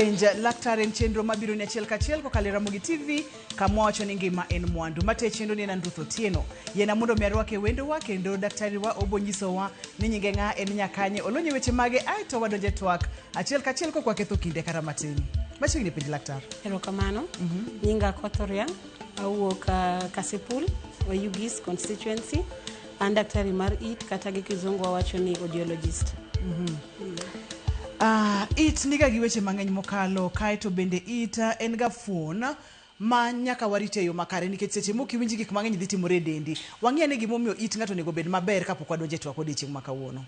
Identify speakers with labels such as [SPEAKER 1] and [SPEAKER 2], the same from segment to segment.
[SPEAKER 1] Penja laktar en chenro mabiro ni achiel kachiel kokalo Ramogi TV kama wacho ni ngima en mwandu. Mate chenro ni Ruth Otieno. Yena mondo miarwake wendo wa kendo daktari wa obonyisowa ni nyinge nga en nyakanye olonye weche mage aito wadonje twak achiel kachiel kokwa ketho kinde kata matin. Machiegni penj laktar.
[SPEAKER 2] Erokamano. Nyinga Kotoria awuok Kasipul Oyugis constituency and daktari mar it kata gi kizungu wacho ni audiologist.
[SPEAKER 1] It niga gi weche mang'eny mokalo kaito bende ita en ga fuon ma nyaka warite yo makare nikech seche moko iwinji gik mang'eny dhi timore dendi. Wang'e ne gimomiyo it ng'ato nego bed maber kapok wadonje twak odiochieng' makawuono.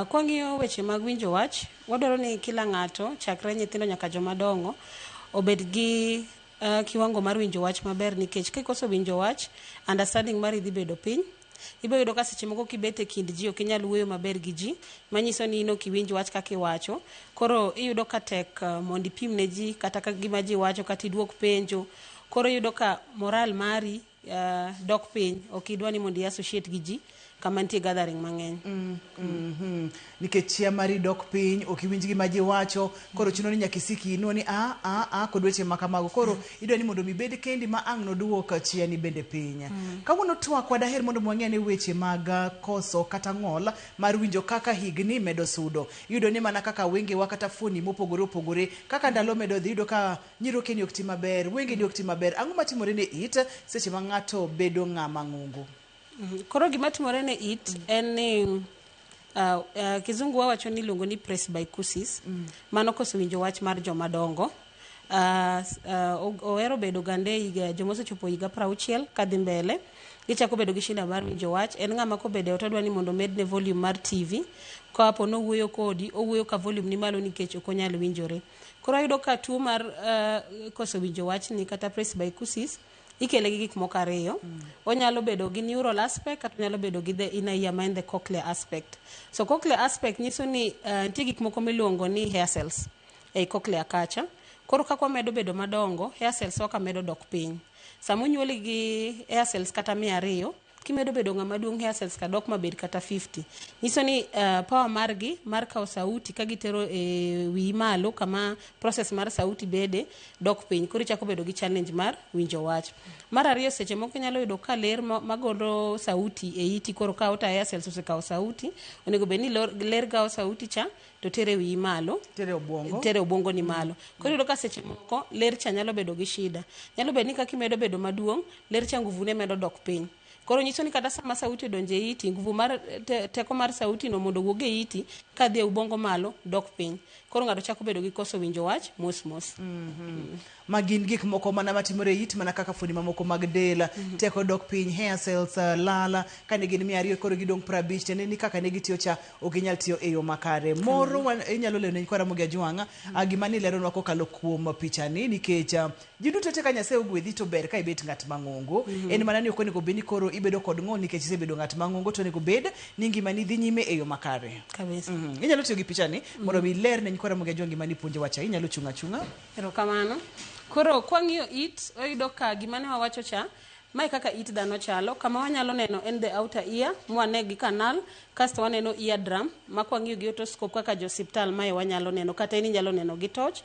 [SPEAKER 2] Kwang'iyo weche mag winjo wach, wadwaro ni kila ng'ato chakre nyithindo nyaka joma dongo obed gi kiwango mar winjo wach maber nikech kikoso winjo wach, understanding mari dhi bedo piny. Ibo yudo ka seche moko kibete kind ji ok inyal wuoyo maber gi ji, manyiso ni ino kiwinj wach kaka iwacho. Koro iyudo ka tek mondo ipim ne ji kata ka gima ji wacho kata iduok penjo. Koro iyudo ka moral mari dok piny, ok idwa ni mondo associate gi ji kama nitie gathering mang'eny.
[SPEAKER 1] Nikech chia mari dok piny, ok iwinj gima ji wacho, koro chuno ni nyaka isiki ino ni kod weche makamago. Koro idwa ni mondo mibed kendi ma ang' noduok chia ni bende piny. Kawuono twak wadaher mondo mwang'e ne weche mag koso kata ng'ol mar winjo kaka higni medo sudo. Yudo ni mana kaka wenge wa kata fuoni mopogore opogore, kaka ndalo medo dhi yudo ka nyiroke ni ok ti maber, wenge ni ok ti maber. Ang'o matimore ne it seche ma ng'ato bedo ng'ama ng'ungu?
[SPEAKER 2] Koro gima timore ne it en ni kizungu wacho ni luongo ni presbycusis, mano koso winjo wach mar joma dongo. Ohero bedo gande joma osechopo higa 60 kadhi mbele, gichako bedo gi shida mar winjo wach. En ng'ama kobede otodwa ni mondo medne volume mar TV, ka po no wuoyo kodi, owuoyo ka volume ni malo nikech ok onyal winjore. Koro ayudo ka tuo mar koso winjo wach ni kata presbycusis ikele gi gik moko ariyo. Onyalo bedo gi neural aspect kata onyalo bedo gi the inner ear mind, the cochlear aspect. So cochlear aspect nyiso ni nitie gik moko miluongo ni hair cells ei cochlear kacha. Koro kako medo bedo madongo, hair cells waka medo dok piny. Samo nyuoli gi hair cells kata 200, kimedo bedo ng'ama duong' hair cells ka dok mabed kata 50. Niso ni power margi mar kao sauti ka gitero wi malo kama process mar sauti bede dok piny. Koro chako bedo gi challenge mar winjo wach. Mar ariyo, seche moko nyalo yudo ka ler magolo sauti e iti, koro ka ota hair cells osekao sauti, onego bed ni ler gao sauti cha to tere wi malo, tere obwongo ni malo. Koro yudo ka seche moko ler cha nyalo bedo gi shida. Nyalo bed ni kaka imedo bedo maduong', ler cha nguvu ne medo dok piny. Koro nyiso ni kata sama sauti odonje iti, nguvu mar teko mar sauti no mondo wuoge iti ka dhi ubongo malo dok piny. Koro ng'ato chako bedo gi koso winjo wach mos.
[SPEAKER 1] Magin gik moko mana matimore it mana kaka fuoni mamoko mag del, teko dok piny, hair cells lala, kane gin 200 koro gidong 50, tene ni kaka ne gitiyo cha ok inyal tiyo e yo makare. Moro inyalo lero ne kwa Ramogi Ajwang'a gima ni lero nwako kalo kuom picha ni nikech ji duto te ka Nyasaye ogwedhi to ber ka ibet ng'at mang'ongo. En mana ni ok onego bed ni koro ibedo kod ng'ol nikech isebedo ng'at mang'ongo, to onego bed ni ngima ni dhi nyime e yo makare.
[SPEAKER 2] Kabisa.
[SPEAKER 1] Inyalo tiyo gi picha ni mondo mi ler ne kwa Ramogi Ajwang'a gima ni puonjo wacha, inyalo chunga.
[SPEAKER 2] Erokamano. Koro kwang'iyo it, oyudo ka gima ne wawacho cha, mai kaka it dhano chalo, kama wanyalo neno en the outer ear, mwane gi canal, kasto waneno eardrum, ma kwang'iyo gi otoscope kaka jo hospital mai wanyalo neno, kata ini nyalo neno gi torch,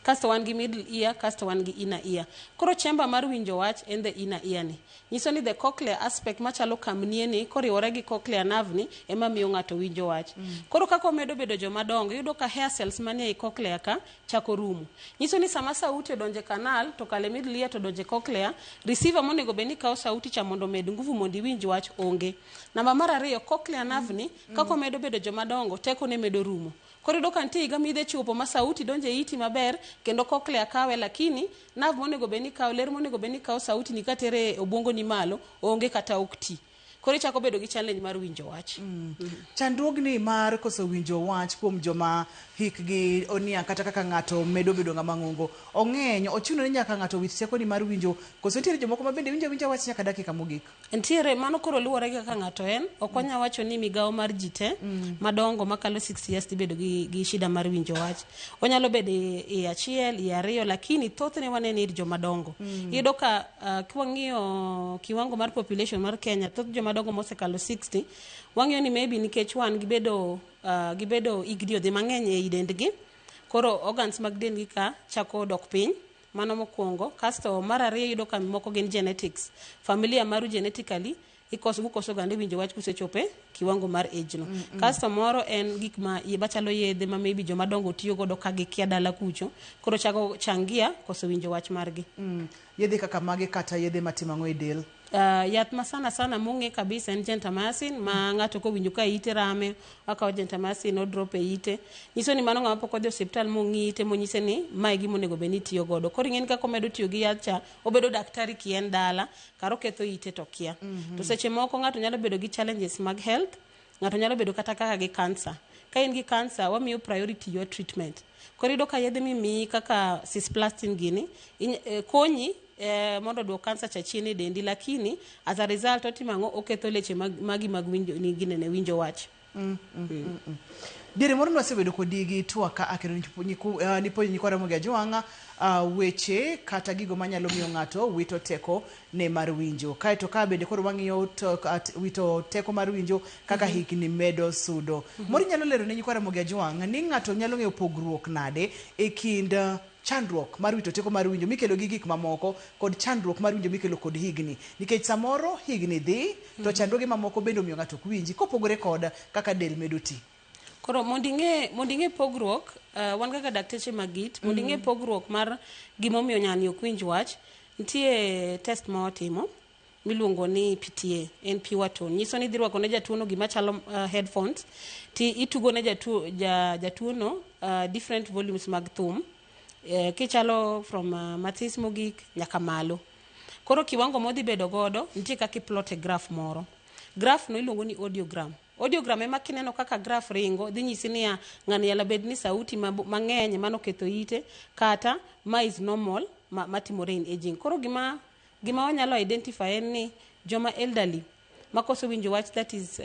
[SPEAKER 2] kasto wan gi middle ear, kasto wan gi inner ear. Koro chamber mar winjo wach en the inner ear ni. Nyiso ni the cochlear aspect machalo kamnie ni, koriwore gi cochlear nerve ni, ema miyo ng'ato winjo wach. Koro kako medo bedo joma dongo, yudo ka hair cells manie ei cochlear ka chako rumo. Nyiso ni sama sauti odonje kanal, to kale middle ear to donje cochlear, receiver monego beni kao sauti cha mondo med nguvu mondo iwinj wach onge. Namba mar ariyo, cochlear nerve ni, kako medo bedo joma dongo, teko ne medo rumo. Koro yudo ka nitie higa midhe chupo ma sauti donje iti maber, kendo cochlear kawe, lakini nerve monego beni kao, ler monego beni kao sauti ni katere obwongo ni malo, onge kata okti. Koro chako bedo gi challenge mar winjo wach.
[SPEAKER 1] Chandruogni mar koso winjo wach kuom joma hikgi onia kata kaka ng'ato medo bedo ng'ama ng'ongo ong'eny, ochuno ni nyaka ng'ato wit teko ni mar winjo, koso nitiere jomoko ma bende winjo wach nyaka dakika mogik.
[SPEAKER 2] Nitiere mano koro luwore gi kaka ng'ato en, ok wanya wacho ni migawo mar ji te madongo makalo 6 years tibedo gi shida mar winjo wach. Onyalo bedo e achiel, e ariyo, lakini thothne waneno ir joma dongo. Iyudo ka kwang'iyo kiwango mar population mar Kenya, thoth joma dongo mosekalo 60, wang'iyo ni maybe nikech wan gibedo igdi odhi mang'eny e dendgi, koro organs mag dendgi ka chako dok piny, mano mokwongo. Kasto mar ariyo yudo ka moko gin genetics, familia maru genetically gukoso gande winjo wach kusechope kiwango mar age no. Kasto moro en gik ma machalo yedhe ma maybe joma dongo tiyo godo ka gikia dala kucho, koro chako changia koso winjo wach margi.
[SPEAKER 1] Yedhe kaka mage kata yedhe matimo ang'o e del?
[SPEAKER 2] Yath ma sana mong'e kabisa en gentamicin, ma ng'ato kowinjo ka ite rame akawo gentamicin odrop e ite. Nyiso ni mano ng'ama pok odhi osiptal mong'i ite monyise ni mae gima onego bed ni tiyo godo. Koro ing'eni kaka omedo tiyo gi yath cha, obedo daktari kien dala, karo ketho ite to kia. To seche moko ng'ato nyalo bedo gi challenges mag health, ng'ato nyalo bedo kata kaka gi cancer. Ka in gi cancer, wamiyo priority your treatment. Koro yudo ka yedhe mimiyi kaka cisplatin gini konyi mondo duok kansa cha chien e dendi, lakini as a result otimang'o oketho leche magi mag winjo ni ginene winjo wach.
[SPEAKER 1] Diere moro nwasebedo kodi gi twaka akero nipo nyikwara mogi ajwang'a weche kata gigo manyalo miyo ng'ato wito teko ne mar winjo. Kaeto ka bende koro wang'iyo wito teko mar winjo kaka higni medo sudo. Moro nyalo lero ne nyikwara mogi ajwang'a ni ng'ato nyalo ng'eyo pogruok nade e kind chandruok mar wito teko mar winjo mikelo gi gik mamoko kod chandruok mar winjo mikelo kod higni, nikech samoro higni dhi to chandruoge mamoko bende omiyo ng'ato ok winji kopogore kod kaka del medo ti.
[SPEAKER 2] Koro monding'e pogruok, wan kaka dakteche magit, monding'e pogruok mar gimomiyo nyani ok winj wach, nitie test ma watimo miluongo ni PTA, en pure tone. Nyiso ni idhi rwako ne jatuono gima chalo headphones, ti itugo ne jatuono different volumes mag thum, kichalo from mathis mogik nyaka malo. Koro kiwango modhi bedo godo, nitie kaka iplot e graph moro. Graph no iluongo ni audiogram. Audiogram ema kineno kaka graph ringo, dhi nyisi ni ng'ani yala bed ni sauti mang'eny mano ketho ite, kata ma is normal matimore in aging. Koro gima wanyalo identify en ni joma elderly makoso winjo wach, that is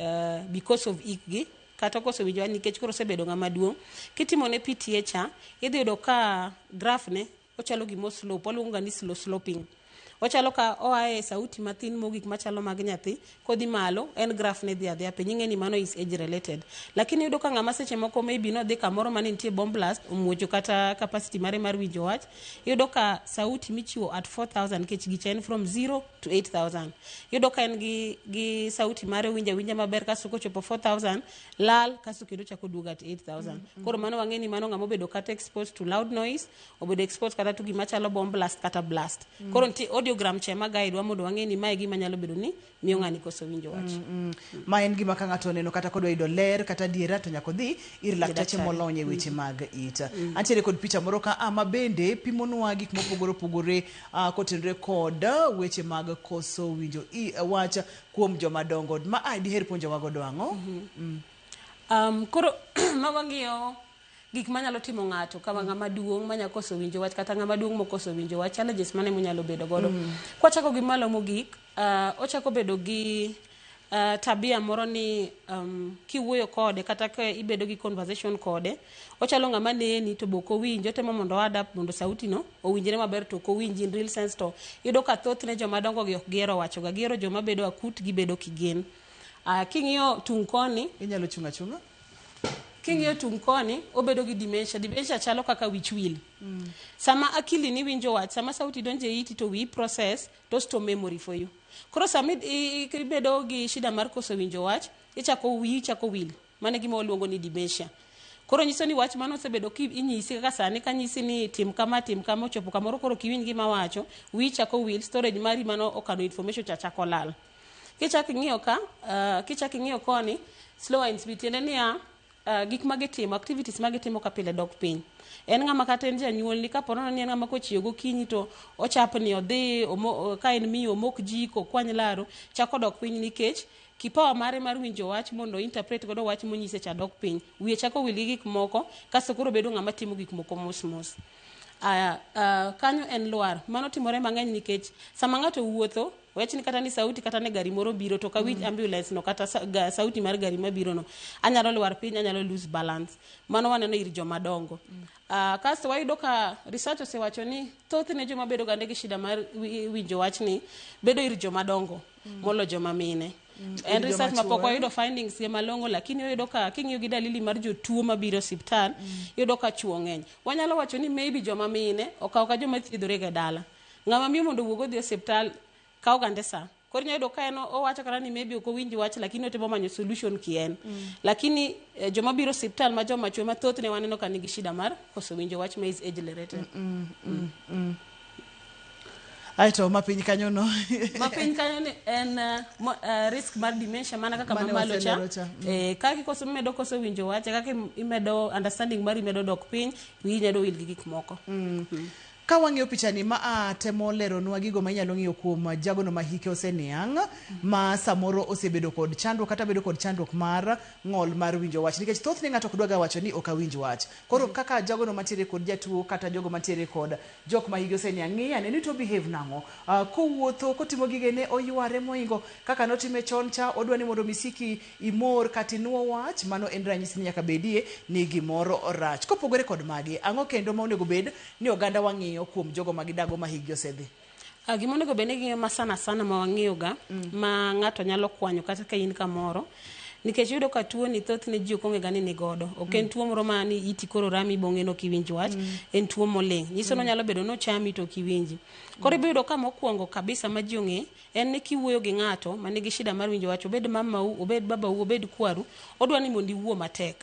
[SPEAKER 2] because of ikgi, kata koso winjo wach nikech koro osebedo ng'ama duong'. Kitimo ne PTA cha, idhi yudo ka graph ne ochalo gimo slope, waluongo ni slow sloping. Ochalo ka oae sauti mathin mogik machalo mag nyathi, kodhi malo en graph ne dhi adhiya piny, ing'eni mano is age related. Lakini yudo ka ng'ama seche moko maybe no dhi kamoro mane nitie bomb blast, omuocho kata capacity mare mar winjo wach, yudo ka sauti michiwo at 4,000 kech gichen from 0 to 8,000. Yudo ka en gi sauti mare winja maber, kaso kochopo 4,000 lal, kaso kendo chako duogo at 8,000. Koro mano wang'eni mano ng'ama obedo kata exposed to loud noise, obedo exposed kata to gima chalo bomb blast kata blast. Koro nitie audiogram chema guide wa mondo wang'eni mae gima nyalo bedo ni miyo ng'ani koso winjo wach.
[SPEAKER 1] Ma en gima ka ng'ato oneno kata kodwa yudo ler kata diera to nyaka dhi ir laktache molony e weche mag it. Antiere kod picha moro ka ma bende pimonwa gik mopogore opogore kotenore kod weche mag koso winjo wach kuom joma dongo. Ma diher puonjo wago ang'o?
[SPEAKER 2] Koro ma wang'iyo gik manyalo timo ng'ato kama ng'ama duong' manya koso winjo wach kata ng'ama duong' mokoso winjo wach, challenges mane monyalo bedo godo. Kwachako gi malo mogik, ochako bedo gi tabia moro ni kiwuoyo kode kata ka ibedo gi conversation kode, ochalo ng'ama neni to boko winjo, temo mondo adapt mondo sauti no owinjre maber to ko winji in real sense. To yudo ka thoth ne joma dongo gi ok gihero wacho ga, gihero joma bedo akut, gibedo kigen. King'iyo tung koni,
[SPEAKER 1] inyalo chunga
[SPEAKER 2] king'iyo tung koni, obedo gi dementia chalo kaka wich wil. Sama akili ni winjo wach, sama sauti donje iti to wi process to store memory for you. Koro sama ibedo gi shida mar koso winjo wach, ichako wil, mane gima waluongo ni dementia. Koro nyiso ni wach mano osebedo ki inyisi kaka sani ka nyisi ni tim kama ochopo kamoro, koro kiwinj gima wacho, wi chako wil, storage mari mano okano information chako lal. Kichak ing'iyo koni, slow and speed, tiende niya gik magitimo, activities magitimo ka pile dok piny. En ng'ama kata en janyuol ni kapono ni en ng'ama kochiyo gokinyi to ochapni odhi ka en miyo omok jiko kwany laro, chako dok piny nikech kipawa mare mar winjo wach mondo interpret godo wach monyise cha dok piny. Wiye chako wil gi gik moko, kaso koro bedo ng'ama timo gik moko mos. Kanyo en lwar. Mano timore mang'eny nikech sama ng'ato wuotho, wach ni kata ni sauti kata ne gari moro biro to ka winj ambulance no kata sauti mar gari mabiro no, anyalo lwar piny, anyalo lose balance. Mano waneno ir joma dongo. Kasto wayudo ka research osewacho ni thoth ne joma bedo gande gi shida mar winjo wach ni bedo ir joma dongo molo joma mine. en research mapok wayudo findings ge malong'o, lakini oyudo ka king'iyo gi dalili mar jotuo mabiro osiptal, yudo ka chuo ng'eny. Wanyalo wacho ni maybe joma mine okaw ka joma thiedhore ga dala. Ng'ama miyo mondo wuog odhi osiptal kaw gande sa. Koro nyayudo ka en owacho kata ni maybe ok owinji wach, lakini otemo manyo solution kien. Lakini joma biro osiptal ma joma chwe mathoth ne waneno ka nigi shida mar koso winjo wach ma is age related.
[SPEAKER 1] Aito mapiny kanyo no.
[SPEAKER 2] Mapiny kanyo ni en risk mar dementia mana kaka mamalo cha. Kaka koso medo koso winjo wach, kaka imedo understanding mari medo dok piny, winjo do wil gi gik moko.
[SPEAKER 1] Ka wang'iyo pichani ma temo leronwa gigo ma inyalo ng'iyo kuom jagono ma hike oseniang' ma samoro osebedo kod chandruok kata bedo kod chandruok mar ng'ol mar winjo wach, nikech thothne ng'ato ok dwaga wacho ni ok awinj wach. Koro kaka jagono mantiere kod jatuo kata jogo mantiere kod jok ma hike oseniang' ng'iya ne ni to behave nang'o, kowuotho kotimo gigene oyware moingo kaka notime chon cha, odwa ni mondo misiki imor kata inuo wach, mano en ranyisi ni nyaka bedie ni gimoro rach. Kopogore kod magi, ang'o kendo ma onego bed ni oganda wang'iyo kuom jogo magidago ma higi osedhi?
[SPEAKER 2] Gima onego bed ni ng'iyo ma sana ma wang'iyo ga ma ng'ato nyalo kwanyo kata ka in kamoro, nikech yudo ka tuo ni thoth ne ji ok ong'e ga ni nigodo. Ok en tuo moro ma ni iti koro rami bong'e no kiwinj wach, en tuo moling'. Nyiso no nyalo bedo no chami to kiwinji. Koro ibiro ka mokwongo kabisa ma ji ong'e en ni kiwuoyo gi ng'ato ma nigi shida mar winjo wach, obed mamau, obed babau, obed kwaru, odwa ni mondo iwuo matek.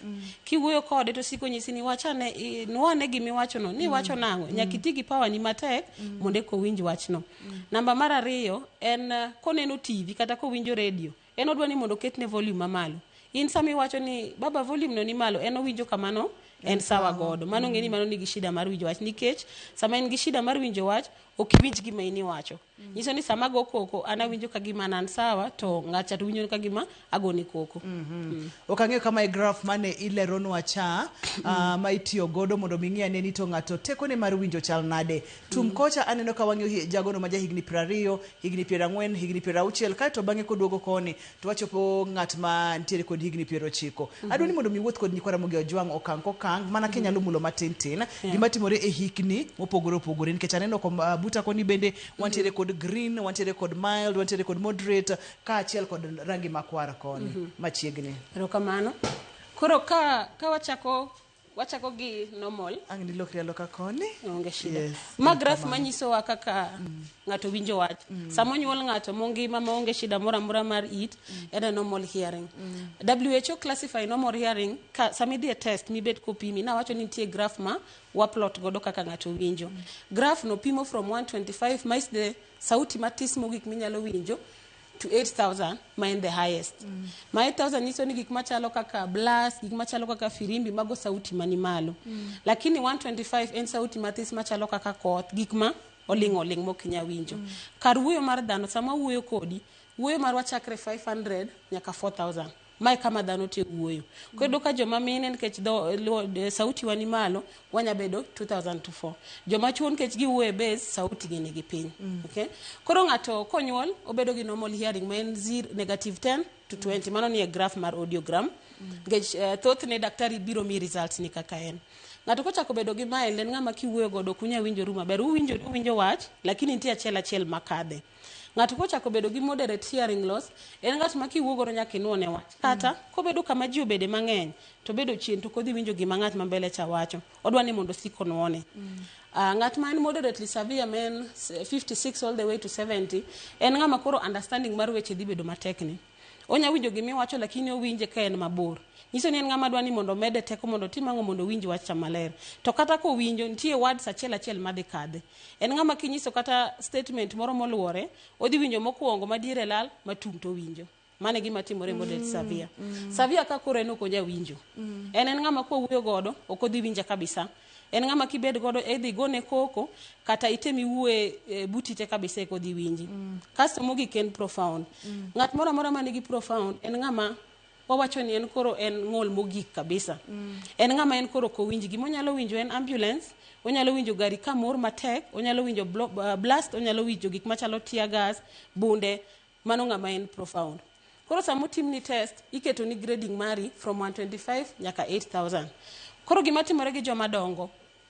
[SPEAKER 2] Kiwuoyo kode to siko nyisi ni wachane, nuane gimi wacho no, ni wacho nang'o, nyaka iti gi power ni matek mondo eko winj wach no. Namba mar ariyo en koneno TV kata kowinjo radio, en odwa ni mondo ketne volume mamalo. In sami wacho ni baba volume no ni malo, en owinjo kamano, en sawa godo. Mano ng'eni mano nigi shida mar winjo wach, nikech sama en gi shida mar winjo wach, ok iwinj gima ini wacho. Nyiso ni sama go koko, ana winjo ka gima nan sawa, to ng'acha to winjo ka gima agoni koko.
[SPEAKER 1] Okang'eyo kama e graph mane ileronwa cha, ma itiyo godo mondo ming'ia ne ni to ng'ato tekone mar winjo chal nade. Tum kocha aneno ka wang'iyo jagono ma ja higni 20, higni 40, higni 60, kaeto bang'e koduogo koni to wachopo ng'at ma ntiere kod higni 90. Adwa ni mondo miwuoth kod nyikwara mogi ojwang' okang' kokang' mana kenyalo mulo matin tin gima timore e hikni mopogore opogore, nikech aneno buta koni bende wantiere kod green, wantiere kod mild, wantiere kod moderate, ka achiel kod rangi makwar koni machiegni.
[SPEAKER 2] Erokamano. Koro ka wachako gi normal.
[SPEAKER 1] Ang' ni lokri aloka koni.
[SPEAKER 2] Onge shida. Ma graph manyiso wa kaka ng'ato winjo wach. Samo nyuol ng'ato mongima ma onge shida mora mar it, en normal hearing. WHO classify normal hearing ka sami dhi test mi bet kopimi na wacho ni nitie graph ma waplot godo kaka ng'ato winjo. Graph no pimo from 125 mais the sauti matis mogik minyalo winjo to 8,000 ma in the highest. Ma 8,000 niso ni gik machalo kaka blast, gik machalo kaka firimbi, mago sauti mani malo. Lakini 125 en sauti matis machalo kaka koth, gik ma oling' mokinya winjo. Kar wuoyo mar dhano sama wuoyo kodi, wuoyo mar wachakre 500 nyaka 4,000. Mae kama dhano te wuoyo. Kwedo ka joma mine nikech sauti wani malo, wanya bedo 2,000 to 4. Joma chuo nikech gi wuoyo base, sauti gini gi piny. Okay? Koro ng'ato konyuol, obedo gi normal hearing, ma en -10 to 20. Mano ni e graph mar audiogram. Nikech thoth ne daktari biro mi results ni kaka en. Ng'ato kochako bedo gi mild, en ng'ama kiwuoyo godo kunya winjo ru maber. Uwinjo wach, lakini nitie achiel makadhe. Ng'ato kochako bedo gi moderate hearing loss, en ng'at ma kiwuogoro nyaka inuone wach. Kata kobedo kama ji obede mang'eny, to bedo chien to kodhi winjo gima ng'at ma mbele cha wacho. Odwa ni mondo siko nuone. Ng'at ma en moderately severe, men 56 all the way to 70, en ng'ama koro understanding mar weche dhi bedo matekni. Onya winjo gimi wacho lakini owinje ka en mabor. Nyiso ni en ng'ama dwa ni mondo mede teko mondo timang'o mondo winj wach maler. To kata ko winjo nitie words achiel madhi kadhe. En ng'ama kinyiso kata statement moro moluore, odhi winjo mokwongo madiere lal, matung' to winjo. Mane gima timore moderate severe. Severe ka koro en ok onya winjo. En ng'ama ko wuoyo godo ok odhi winja kabisa. En ng'ama kibed godo edhi gone koko kata itemi wuoye butite kabisa ko dhi winji. Kasto mogik en profound. Ng'at moro ma nigi profound en ng'ama wawacho ni en koro en ng'ol mogik kabisa. En ng'ama en koro ko winji gima onyalo winjo en ambulance, onyalo winjo gari kamor matek, onyalo winjo blast, onyalo winjo gik machalo tear gas, bunde, mano ng'ama en profound. Koro samo timni test, iketo ni grading mari from 125 nyaka 8,000. Koro gima timore gi joma dongo,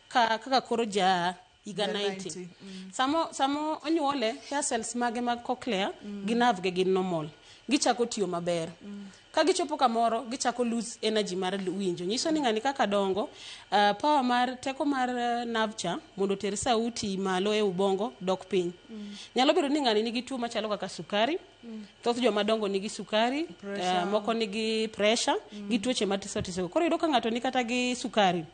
[SPEAKER 2] kaka koro higa 90. Samo onyuole, hair cells mage mag cochlea, gi nerve ge gin normal. gichako tiyo maber. Ka gichopo kamoro gichako lose energy mar winjo. Nyiso ni ng'ani kaka dongo, power mar teko mar nerve cha mondo ter sauti malo e ubongo dok piny. Nyalo bedo ni ng'ani nigi tuo machalo kaka sukari. Thoth joma dongo nigi sukari, moko nigi pressure, gi tuoche matiso tiso. Koro yudo ka ng'ato ni kata gi sukari.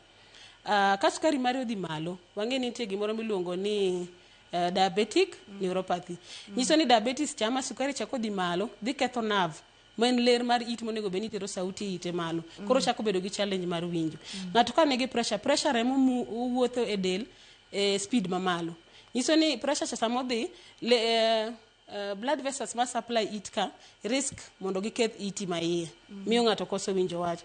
[SPEAKER 2] Ka sukari mari odhi malo, wang'e ni nitie gimoro miluongo ni diabetic neuropathy. Nyiso ni diabetes chama sukari chako dhi malo, dhi ketho nerve. Men ler mar it monego beni tero sauti ite malo. Koro chako bedo gi challenge mar winjo. Ng'ato ka nigi pressure remo wuotho e del speed mamalo. Nyiso ni pressure cha samodhi blood vessels ma supply it ka risk mondo giketh iti ma iye. Miyo ng'ato koso winjo wach.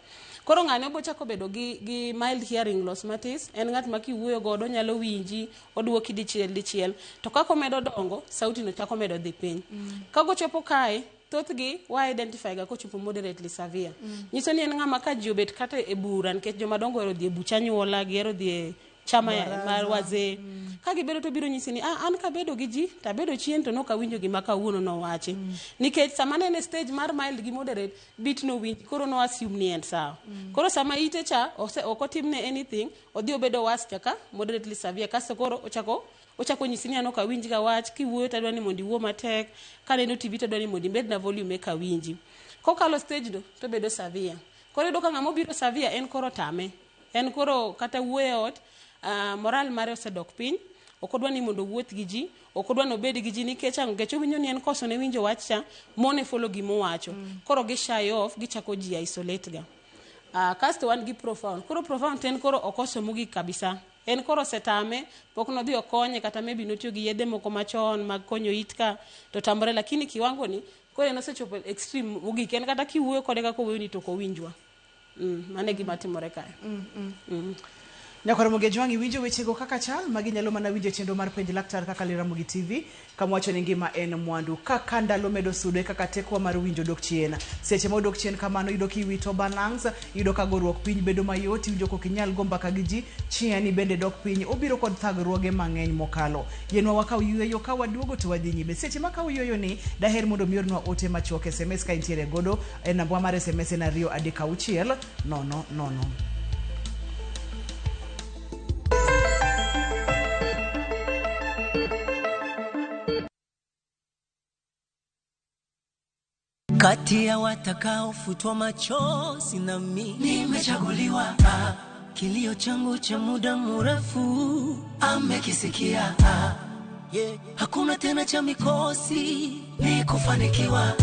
[SPEAKER 2] Koro ng'ani obo chako bedo gi mild hearing loss matis, en ng'at ma kiwuoyo godo nyalo winji, oduoki dichiel, to kako medo dongo, sauti no chako medo dhi piny. Kago chopo kae, thothgi wa identify ga kochopo moderately severe. Nyiso ni en ng'ama ka ji obet kata e bura, nikech joma dongo ero dhi e bucha nyuola, gihero dhi e chama mar wazee. Ka gibedo to biro nyisi ni an ka bedo gi ji, ta bedo chien to noka winjo gima kawuono no wache. Nikech sama ne stage mar mild gi moderate, bit no winj, koro no assume ni en sawa. Koro sama ite cha, okotimne anything, odhi obedo was chaka, moderately severe, kaso koro ochako nyisi ni anoka winj ga wach, kiwuoyo tadwa ni mondi wuo matek, ka neno TV tadwa ni mondi med na volume ka winji. Kokalo stage do to bedo severe. Koro yudo ka ng'ama obiro severe en koro tame. En koro kata wuoyo ot, moral mare osedok piny, okodwa ni mondo wuoth gi ji, okodwa no bed gi ji nikech owinjo ni en koso ne winjo wach cha, mone follow gimo wacho. Koro gi shy off, gichako ji isolate ga. Kasto wan gi profound. Koro profound ten koro okoso mugi kabisa. En koro setame, pok no dhi okonye kata maybe notiyo gi yedhe moko machon mag konyo itka to tamore, lakini kiwango ni koro en osechopo extreme mugi, ken kata kiwuoyo kode kaka wuoyo ni to ko winjwa. Mane gima timore kae.
[SPEAKER 1] Nyakoro moge jwangi winjo wechego kaka chal magi nyalo mana winjo chenro mar penj laktar kaka Liramogi TV kamwacho ni ngima en mwandu kaka ndalo medo sude kaka tekwa mar winjo dok chien. Seche ma dok chien kamano yudo ki wito balance, yudo ka goruok piny bedo mayot, winjo ko kinyal gomba ka giji chien bende dok piny obiro kod thagruoge mang'eny mokalo. Yenwa wakaw yueyo ka waduogo to wadhi nyime. Seche ma kaw yueyo ni daher mondo miornwa ote machuok SMS ka intiere godo e namba mar SMS na 236 000.
[SPEAKER 3] Kati ya watakao futwa machozi na mimi nimechaguliwa. Kilio changu cha muda mrefu amekisikia. Hakuna tena cha mikosi ni kufanikiwa.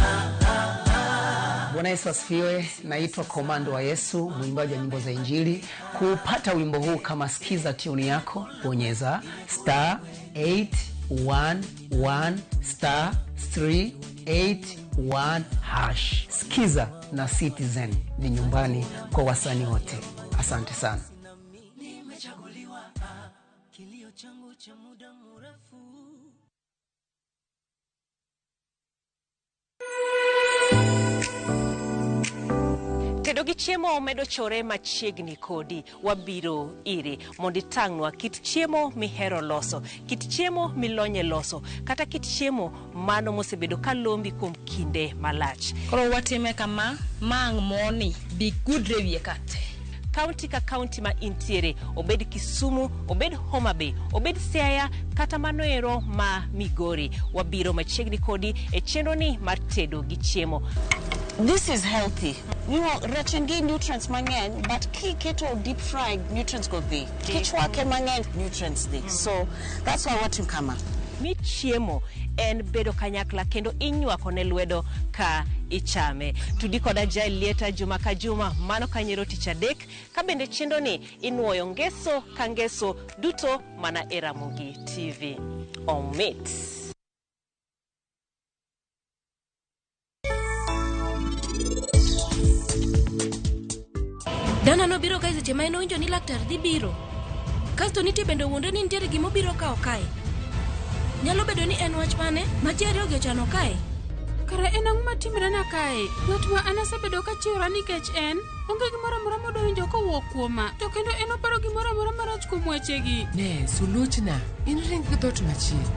[SPEAKER 4] Bwana Yesu asifiwe. Naitwa Komando wa Yesu, mwimbaji wa nyimbo za Injili. Kupata wimbo huu kama sikiza tune yako, bonyeza *811 *381 #. Sikiza na Citizen ni nyumbani kwa wasanii wote. Asante sana.
[SPEAKER 3] Nimechaguliwa. Kilio changu cha muda mrefu.
[SPEAKER 5] Tedo gi chiemo omedo chore machiegni kodi, wabiro iri mondi tang'nwa kit chiemo mihero loso, kit chiemo milonye loso, kata kit chiemo mano mosebedo kalombi kuom kinde malach.
[SPEAKER 6] Koro watime kama mang moni bi gudre wiye kate.
[SPEAKER 5] County ka county ma intiere, obed Kisumu, obed Homa Bay, obed Siaya, kata manoero ma Migori, wabiro machiegni kodi e chenro ni mar tedo gi chiemo.
[SPEAKER 7] This is healthy. You know, retenge nutrients mangen, but ki keto deep fried nutrients go be. Kichwa ke mangen nutrients dey. So that's why what you kama.
[SPEAKER 5] Mi chiemo en bedo kanyakla kendo inywako ne lwedo ka ichame. Tudi koda Jael Lieta juma ka juma, mano kanyero tich adek, ka bende chenro ni inwoyo ngeso ka ngeso duto mana e Ramogi TV. Omit.
[SPEAKER 8] Dana no biro kae seche ma eno winjo ni laktar dhi biro. Kasto nitie bende wuonde ni nitiere gimo biro kao kae. Nyalo bedo ni en wach mane ma ji ariyo ochano kae.
[SPEAKER 9] Kara en ang'o matimre na kae? Ng'atwa an asebedo ka chiwra nikech en onge gimoro amora modo winjo kowuok kuoma. To kendo en oparo gimoro amora marach kuom wechegi.
[SPEAKER 10] Ne, Suluchna, in ring gi dhot machiegni.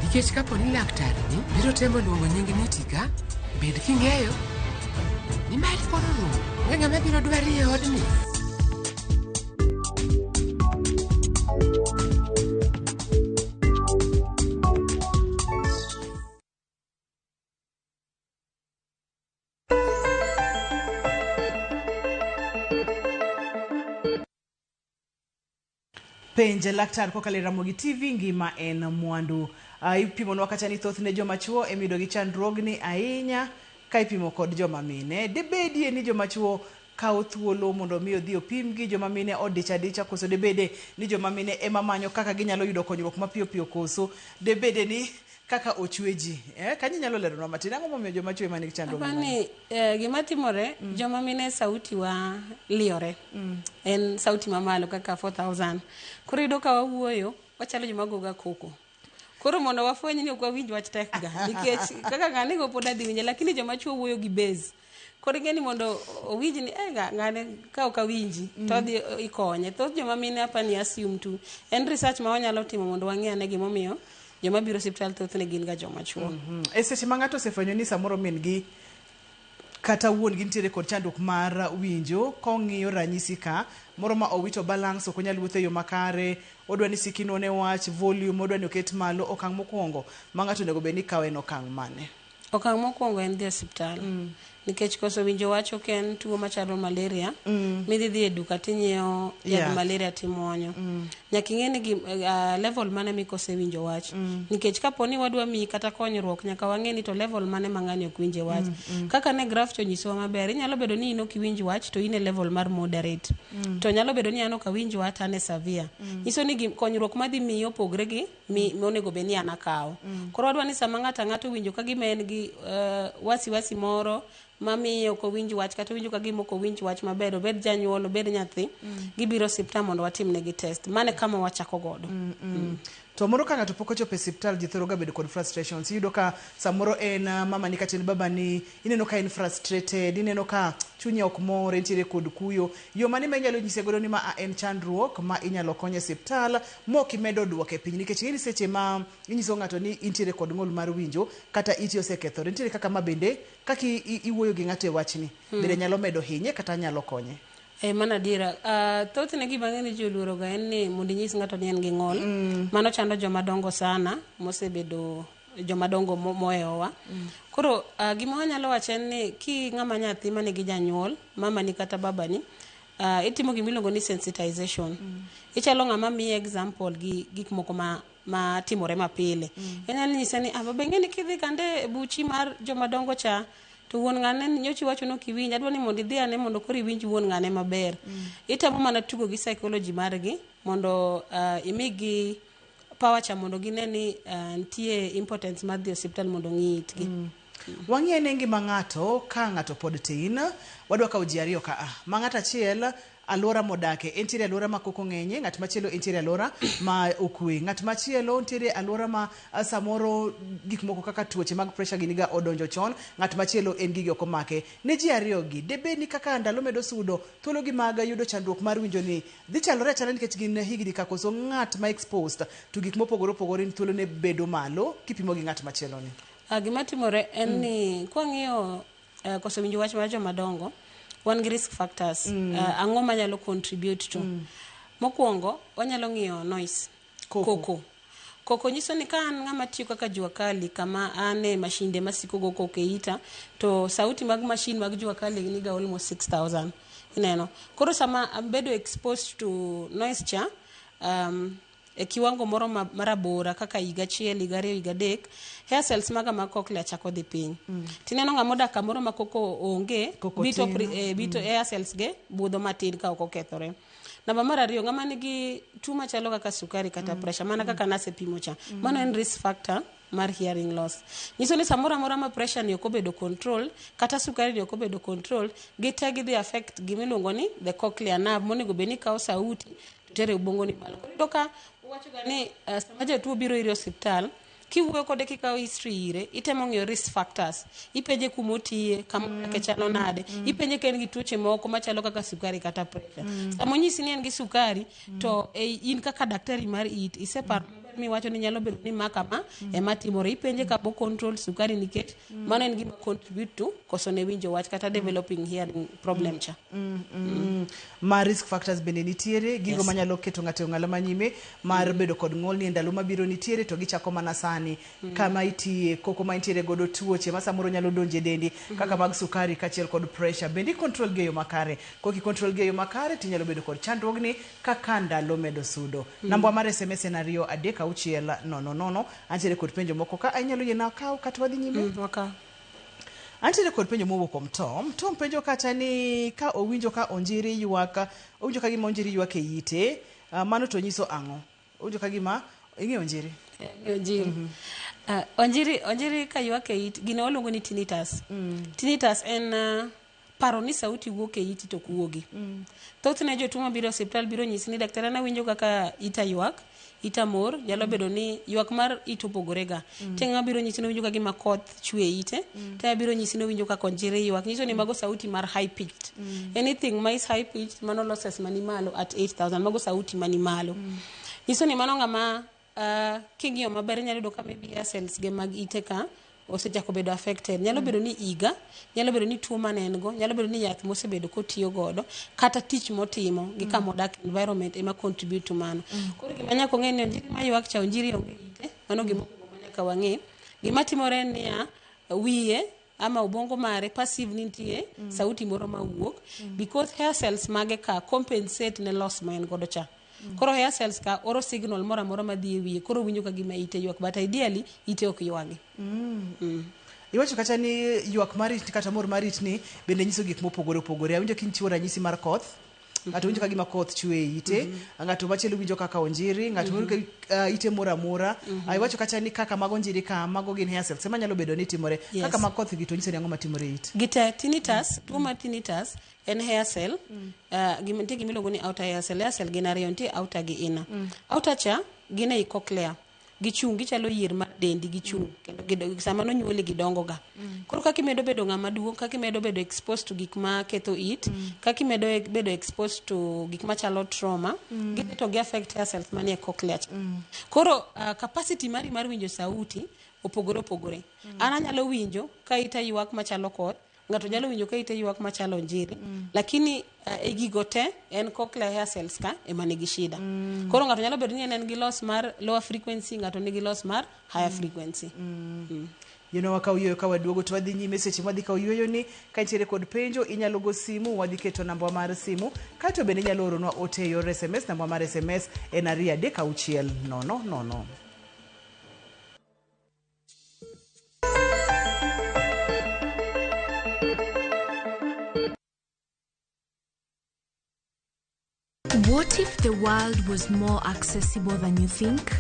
[SPEAKER 10] Nikech kapo ni laktar ni biro temo luongo nying Nitika, bed king'eyo ni mari koro rum ng'ama biro dwari e odni.
[SPEAKER 1] Penje laktar kokale Ramogi TV ngima en mwandu. Ipimo wakati ni thoth ne joma chuo emido gi chandruogni ahinya ka ipimo kod joma mine. Debedi ni joma chuo kawo thuolo mondo mi odhi opim gi joma mine odicha dicha koso debede ni joma mine ema manyo kaka ginyalo yudo konyruok mapiyo piyo koso debede ni kaka ochweji. Kanyi nyalo lero na matin ang'o momiyo joma chuo ema nigi chandruogni.
[SPEAKER 2] Apani gima timore joma mine sauti wa liore. En sauti mamalo kaka 4000. Koro yudo ka wawuoyo wachalo joma goga koko. Koro mondo wafwenyi ni ok wawinj wach tek ga nikech kaka ng'ane go pod adhi winje lakini joma chuo wuoyo gi base. Koro ngeni mondo owinji ni ng'ane ka ok awinji to dhi ikonye. Thoth joma mine apani assume tu. En research ma wanyalo timo mondo wang'e ane gima omiyo joma biro hospital thoth ne gin ga joma chuo.
[SPEAKER 1] E seche ma ng'ato osefwenyo ni samoro min gi kata wuon gi nitiere kod chandruok mar winjo kong'iyo ranyisi ka moro ma owito balance ok onyal wuotho e yo makare odwa ni sikino ne wach volume odwa ni oket malo okang' mokwongo ma ng'ato onego bed ni kawe en okang' mane?
[SPEAKER 2] Okang' mokwongo en dhi hospital. Nikech koso winjo wacho ken tuo machalo malaria midhi dhi e duka tinyiewo yadh malaria timuonyo. Nyaka ing'e ni level mane mikose winjo wach. Nikech kaponi wadwa mi kata konyruok nyaka wang'e ni to level mane mang'ani ok winje wach. Kaka ne graph to nyisowa maber inyalo bedo ni ok winj wach to in e level mar moderate. To nyalo bedo ni an ok awinj wach ane severe. Nyiso ni konyruok madhi miyo opogre gi monego bed ni an akawo. Koro wadwa ni sama ng'ato winjo ka gima en gi wasi moro mami ok owinj wach kata winjo ka gima ok owinj wach maber obed janyuol obed nyathi gibiro hospital mondo watimne gi test mane kama wachako godo.
[SPEAKER 1] To moro ka ng'ato pok ochopo e hospital ji thoro ga bedo kod frustrations. Iyudo ka samoro en mama ni kata baba ni ineno ka en frustrated ineno ka chunye ok mor entiere kod kuyo. Yo mane ma inyalo nyise godo ni ma en chandruok ma inyalo konye e hospital mok imedo duoke piny nikech ng'eni seche ma inyiso ng'ato ni intiere kod ng'ol mar winjo kata iti osekethore nitiere kaka ma bende kaka iwuoyo gi ng'ato e wachni bende nyalo medo hinye kata nyalo konye.
[SPEAKER 2] Mana dira thoth ne gima ng'eni joluoro ga en ni mondo nyis ng'ato ni en gi ng'ol mano chando joma dongo sana mosebedo joma dongo moewa. Koro gima wanyalo wacho en ni ki ng'ama nyathi mane gi janyuol mama ni kata baba ni itimo gima iluongo ni sensitization. Ichalo ng'ama miye example gi gik moko ma timore mapile. Inyalo nyise ni baba ng'eni kidhi kande buchi mar joma dongo cha to wuon ng'ane nyochi wacho no kiwinj adwa ni mondo idhi ane mondo koro iwinj wuon ng'ane maber. Itemo mana tugo gi psychology margi mondo imigi power cha mondo gine ni nitie importance mar dhi hospital mondo ng'i itgi.
[SPEAKER 1] Wang'e ne ngima ng'ato ka ng'ato pod tin wadwa kawo ji ariyo ka ma ng'ato achiel alwora modake entiere alwora ma koko ng'enye ng'at machielo entiere alwora ma okwe ng'at machielo entiere alwora ma samoro gik moko kaka tuoche mag pressure gini ga odonjo chon ng'at machielo en gigi ok omake ne ji ariyo gi debe ni kaka ndalo medo sudo thuolo gi mag yudo chandruok mar winjo ni dhi chalore achala nikech gin higni ka koso ng'at ma exposed to gik mopogore opogore thuolo ne bedo malo kipimo gi ng'at machielo ni.
[SPEAKER 2] Gima timore en ni kwang'iyo koso winjo wach mar joma dongo wan gi risk factors ang'o manyalo contribute to mokwongo wanyalo ng'iyo noise koko nyiso ni ka an ng'ama tiyo kaka jua kali kama ane mashinde masiko go koko eita to sauti mag machine mag jua kali ni ga almost 6000 ineno. Koro sama ambedo exposed to noise cha e kiwango moro marabora kaka higa chiel higa ariyo higa adek hair cells maga mag cochlea chako dhi piny. Tineno ng'ama odak kamoro ma koko onge bito hair cells ge budho matin ka ok okethore. Namba mar ariyo ng'ama nigi tuo machalo kaka sukari kata pressure mana kaka nasepimo cha mano en risk factor mar hearing loss. Nyiso ni samora mora ma pressure ni ok obedo control kata sukari ni ok obedo control gite gidhi affect gimiluongo ni the cochlear nerve monego beni kawo sauti tere ubongo ni malo. Koro ka wacho ga ni sama jatuo biro ire hospital kiwuoyo kode kikawo history ire itemo ng'iyo risk factors ipenje kumotiye kama kechalo nade ipenje ka en gi tuoche moko machalo kaka sukari kata pressure. Samo nyisi ni en gi sukari to in kaka daktari mar it iseparo mi wacho ni nyalo bedo ni makama ema timore ipenje ka bo control sukari nikech mano en gima contribute to koso ne winjo wach kata developing hearing problem cha
[SPEAKER 1] ma risk factors bende nitiere gigo manyalo keto ng'ato ng'ala manyime mar bedo kod ng'ol ni ndalo mabiro nitiere to gichako mana sani kama itie koko ma nitiere godo tuoche ma samoro nyalo donje dendi kaka mag sukari kachiel kod pressure bende control geyo makare koki control geyo makare tinyalo bedo kod chandruogni kaka ndalo medo sudo namba mar SMS en 23600 antiere kod penjo moko ka anyalo yena kaw kata wadhi nyime antiere kod penjo mowuok Tom penjo kata ni ka owinjo ka onjiri ywaka owinjo ka gima onjiri ywaka e ite mano to nyiso ang'o owinjo ka gima ing'e onjiri
[SPEAKER 2] onjiri ka ywak e it gino waluongo ni tinnitus tinnitus en paro ni sauti wuok e iti to kuogi thothne jotuo mabiro osiptal biro nyisi ni daktari na winjo kaka ita ywak ita mor nyalo bedo ni ywak mar it opogore ga tenga biro nyisi ni winjo kaka gima koth chwe ite tenga biro nyisi ni winjo kaka onjiri ywak nyiso ni mago sauti mar high pitched anything ma is high pitched mano losses mani malo at 8000 mago sauti mani malo nyiso ni mano ngama king'iyo maber nyalo do ka maybe cells ge mag ite ka osechako bedo affected nyalo bedo ni iga nyalo bedo ni tuo manengo nyalo bedo ni yath mosebedo kotiyo godo kata tich motimo gi kama odak environment ema contribute to mano koro gima nyako ng'e ni onjiri ma ywak cha onjiri onge ite mano gima nyaka wang'e gima timore ni wiye ama ubongo mare passive nitie sauti moro mawuok because hair cells mage ka compensate ne loss ma en godo cha koro hair cells ka oro signal mora mora madhi e wiye koro winjo ka gima ite ywak but ideally ite ok ywagi
[SPEAKER 1] iwacho kata ni ywak marit kata mor marit ni bende nyiso gik mopogore opogore awinjo kinchiwo ranyisi mar koth ng'ato winjo ka gima koth chwe e ite ng'ato machielo winjo kaka onjiri ng'ato winjo ite mora mora iwacho kata ni kaka mago onjiri ka mago gin hair cells ema nyalo bedo ni timore kaka mag koth gi to nyiso ni ang'o matimore e it
[SPEAKER 2] gita tinnitus tuo mar tinnitus en hair cell gimante gimiluongo ni outer hair cell gin ariyo nitie outer gi inner outer cha gin ei cochlea gichung gichalo yier mar dendi gichung kendo sama nonyuole gidongo ga koro kaka imedo bedo ng'ama duong kaka imedo bedo exposed to gik ma ketho it kaka imedo bedo exposed to gik machalo trauma giketo gi affect hair cells manie cochlea koro capacity mari mar winjo sauti opogore an anyalo winjo ka ita ywak machalo koth ng'ato nyalo winjo ka ite ywak machalo onjiri lakini e gigo te en cochlea hair cells ka ema nigi shida koro ng'ato nyalo bedo ni en gi loss mar lower frequency ng'ato nigi loss mar higher frequency
[SPEAKER 1] waka uyueyo ka waduogo to wadhi nyime seche mwadhi ka uyueyo ni ka nitiere kod penjo inyalo go simu wadhi keto namba mar simu kato bende inyalo oronwa ote yor SMS namba mar SMS en 23600.
[SPEAKER 11] What if the world was more accessible than you think?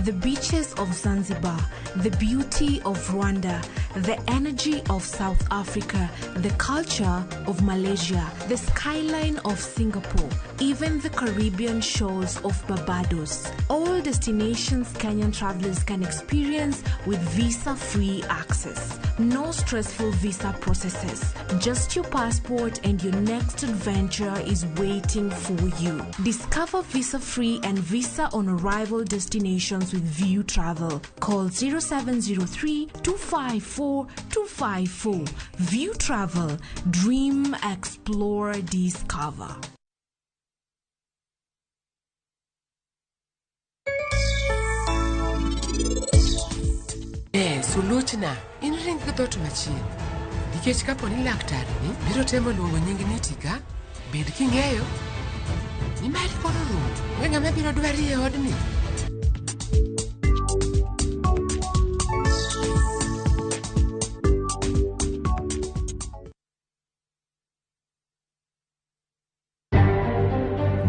[SPEAKER 11] The beaches of Zanzibar, the beauty of Rwanda, the energy of South Africa, the culture of Malaysia, the skyline of Singapore, even the Caribbean shores of Barbados. All destinations Kenyan travelers can experience with visa-free access. No stressful visa processes. Just your passport and your next adventure is waiting for you. Discover visa-free and visa-on-arrival destinations with View Travel. Call 0703-254-254. View Travel. Dream, explore, discover.
[SPEAKER 10] Suluchna, in ring the dot machine. Nikech kapo ni laktar ni biro temo luongo nying ni tika, bed king'eyo ni mari kono rum, ng'ama biro dwari e odni.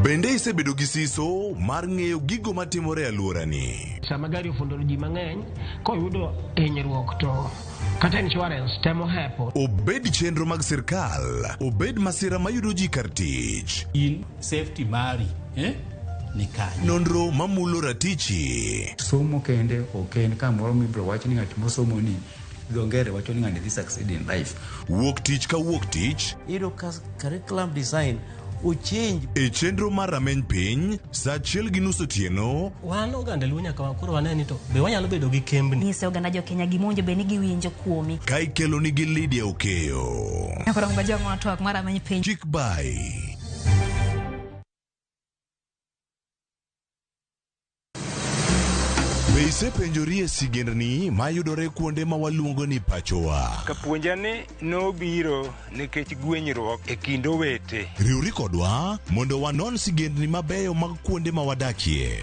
[SPEAKER 12] Bende isebedo gi siso mar ng'eyo gigo matimore e alworani.
[SPEAKER 13] Sama gari ofundo ji mang'eny koyudo hinyruok to kata insurance temo hepo.
[SPEAKER 12] Obed chenro mag sirkal, obed masira mayudo ji kar tich.
[SPEAKER 14] In safety mari, ni kanyo.
[SPEAKER 12] Nonro mamulo ratichi.
[SPEAKER 15] Somo kende oken kamoro mibro wach ni ng'at mosomo ni dongere wacho ni ng'ani dhi succeed in life.
[SPEAKER 12] Wuok tich ka wuok tich.
[SPEAKER 14] Curriculum design
[SPEAKER 16] uchinj.
[SPEAKER 12] E chenro mar rameny piny, sa 1:30 otieno.
[SPEAKER 13] Wan oganda luo nyaka wakoro waneni to be wanyalo bedo gi kembni.
[SPEAKER 17] Nyise oganda jo Kenya gimonjo be ni giwinjo kuomi.
[SPEAKER 12] Ka ikelo nigi Lydia Okeyo.
[SPEAKER 17] Nyakoro mga jogo matwak mar rameny piny.
[SPEAKER 12] Chik by. Be isepenjori e sigendni mayudore kuonde ma waluongo ni pachowa?
[SPEAKER 18] Kapuonjani nobiro nikech gwenyruok e kind owete.
[SPEAKER 12] Riwri kodwa mondo wanon sigendni mabeyo mag kuonde ma wadakie.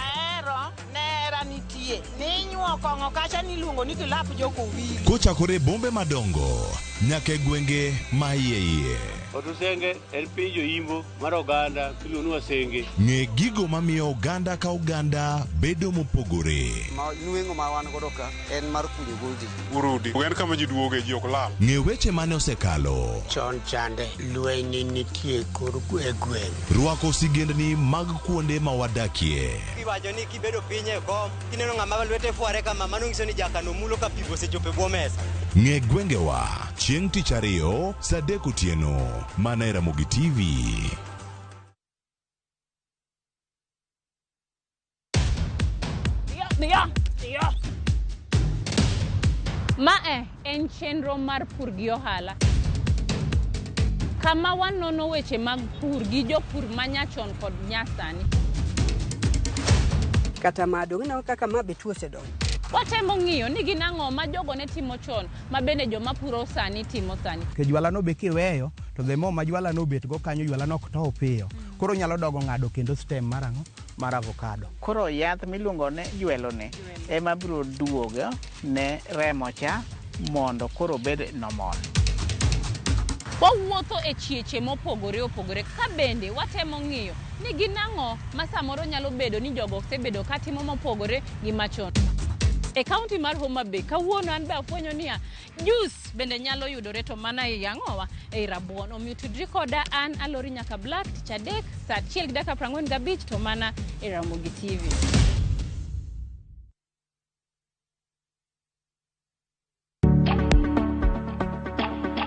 [SPEAKER 19] Nera nitie. Ninyuo kong'o kacha niluongo ni kilap joko wili.
[SPEAKER 12] Kochakore bombe madongo nyaka e gwenge ma iye.
[SPEAKER 20] Otusenge en piny joimbo mar oganda kiluongo ni Wasenge.
[SPEAKER 12] Ng'e gigo mamiyo oganda ka oganda bedo mopogore.
[SPEAKER 21] Nueng'o ma wan godo ka en mar kunyo goldi.
[SPEAKER 18] Urudi. En kama ji duoge ji ok lal.
[SPEAKER 12] Ng'e weche mane osekalo.
[SPEAKER 21] Chon chande lweny nitie kor gweng'.
[SPEAKER 12] Rwako sigendni mag kuonde ma wadakie.
[SPEAKER 21] Kiwacho ni kibedo piny e kom, kineno ng'ama lwete fuare kama mano nyiso ni jakano mulo ka pigo osechopo e bwo mesa.
[SPEAKER 12] Ng'e gwengewa chieng' tich ariyo saa 3 otieno mana e Ramogi TV.
[SPEAKER 9] Mae en chenro mar pur gi ohala. Kama wanono weche mag pur gi jopur manyachon kod nyasani.
[SPEAKER 22] Kata madong na kaka mabe tuose dong.
[SPEAKER 9] Watemo ng'iyo ni ginang'o ma jogo ne timo chon ma bende joma puro sani timo sani.
[SPEAKER 23] Ke jwala no be kiweyo to the more ma jwala no bet go kanyo jwala no to piyo. Koro nyalo dogo ng'ado kendo stem marang'o mar avocado.
[SPEAKER 24] Koro yath miluongo ne jwelo ne ema biro duogo ne remo cha mondo koro bed normal.
[SPEAKER 9] Wawuotho e chieche mopogore opogore ka bende watemo ng'iyo ni ginang'o ma samoro nyalo bedo ni jogo osebedo ka timo mopogore gi machon. E kaunti mar Homa Bay kawuono an be afwenyo niya juice bende nyalo yudore to mana e yang'owa e rabuon. Omiyo tudri koda an Alori nyaka Black tich adek saa 1:45 to mana e Ramogi TV.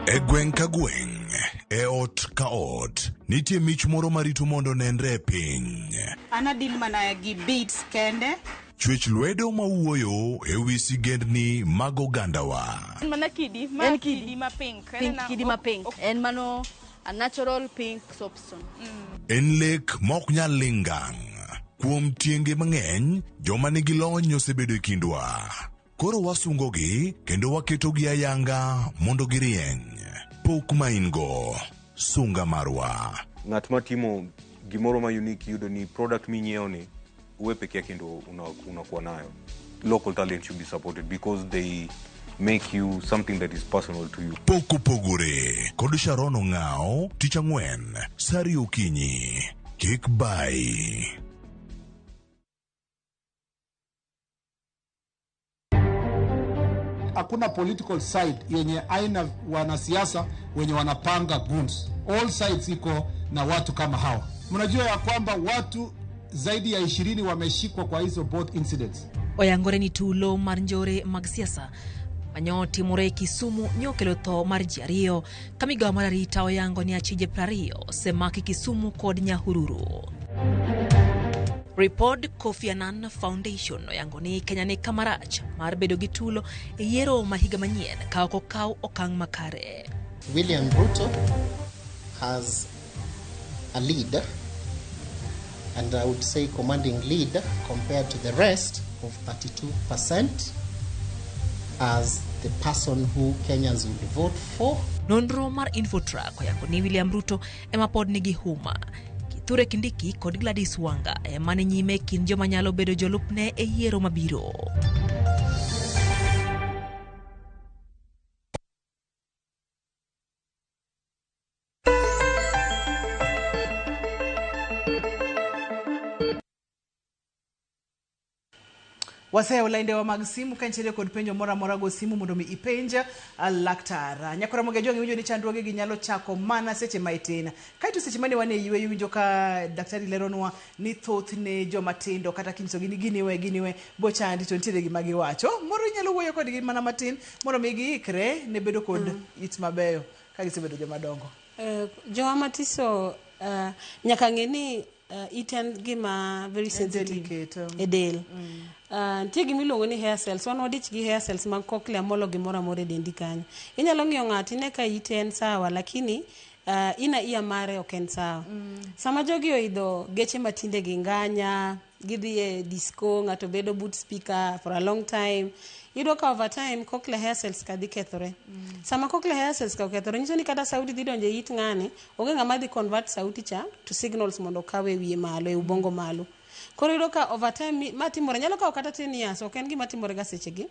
[SPEAKER 12] E gweng' ka gweng', e ot ka ot, nitie mich moro marito mondo nenre e piny.
[SPEAKER 19] Anadil mana gi beats kende.
[SPEAKER 12] Chwech lwedo mawuoyo e wi sigendni mag ogandawa.
[SPEAKER 25] Mana kidi ma pink.
[SPEAKER 26] Kidi ma pink. En mano a natural pink soapstone.
[SPEAKER 12] En lek mok nyal lingang'. Kuom tienge mang'eny, joma nigi lony osebedo e kindwa. Koro wasungogi kendo waketogi ayanga mondo girieny. Pok ma ingo, sunga marwa.
[SPEAKER 18] Ng'at matimo gimoro ma unique yudo ni product minyiewo ni uwe peke yake ndo unakuwa nayo. Local talent should be supported because they make you something that is personal to you.
[SPEAKER 12] Poko pogore kod Sharon Ong'ao tich ang'wen sari okinyi. Kik bai.
[SPEAKER 27] Hakuna political side yenye aina wanasiasa wenye wanapanga goons. All sides iko na watu kama hawa. Mnajua ya kwamba watu zaidi ya 20 wameshikwa kwa hizo both incidents.
[SPEAKER 28] Oyangore ni tulo mar njore mag siasa manyo timore Kisumu nyokelo tho mar ji ariyo kamigawa mar arita oyango ni achije 20 semaki Kisumu kod Nyahururu. Report Kofi Annan Foundation oyango ni Kenya ni kamarach mar bedo gi tulo e yiero mahiga manyien ka ok okaw okang' makare.
[SPEAKER 29] William Ruto has a lead, and I would say commanding lead compared to the rest of 32% as the person who Kenyans would vote for.
[SPEAKER 28] Nonro mar Infotrack oyango ni William Ruto ema pod nigi huma. Kithure Kindiki kod Gladys Wanga ema ne nyime kin joma nyalo bedo jolupne e yiero mabiro.
[SPEAKER 1] Wasaya ulainde wa mag simu kanchire kod penjo mora mora go simu mondo mi ipenja laktar. Nyakora moge jongi winjo ni chandruoge gi nyalo chako mana seche maitina. Kaito seche mane wane ywe winjo ka daktari leronwa ni thoth ne joma tindo kata kinso giniwe bochandi to ntiere gi magi wacho. Moro nyalo wuoyo kod gi mana matin mondo mi giikre ne bedo kod it mabeyo ka gisebedo joma dongo.
[SPEAKER 2] Joma matiso nyaka ng'e ni it en gima very sensitive e del. Nitie gima iluongo ni hair cells. Wan wadich gi hair cells mag cochlea molo gimoro amora e dendi kanyo. Inyalo ng'iyo ng'ato ine ka ite en sawa, lakini ina iya mare ok en sawa. Sama jogi oidho geche matinde gi nganya, gidhi e disco, ng'ato bedo but speaker for a long time, yudo ka over time cochlea hair cells ka dhi kethore. Sama cochlea hair cells ka okethore, nyiso ni kata sauti dhi donjo e it ng'ani, onge ng'ama dhi convert sauti cha to signals mondo kawe wiye malo, e ubongo malo. Koro yudo ka over time ma timore, nyalo kawo kata 10 years, ok en gima timore ga sechegi.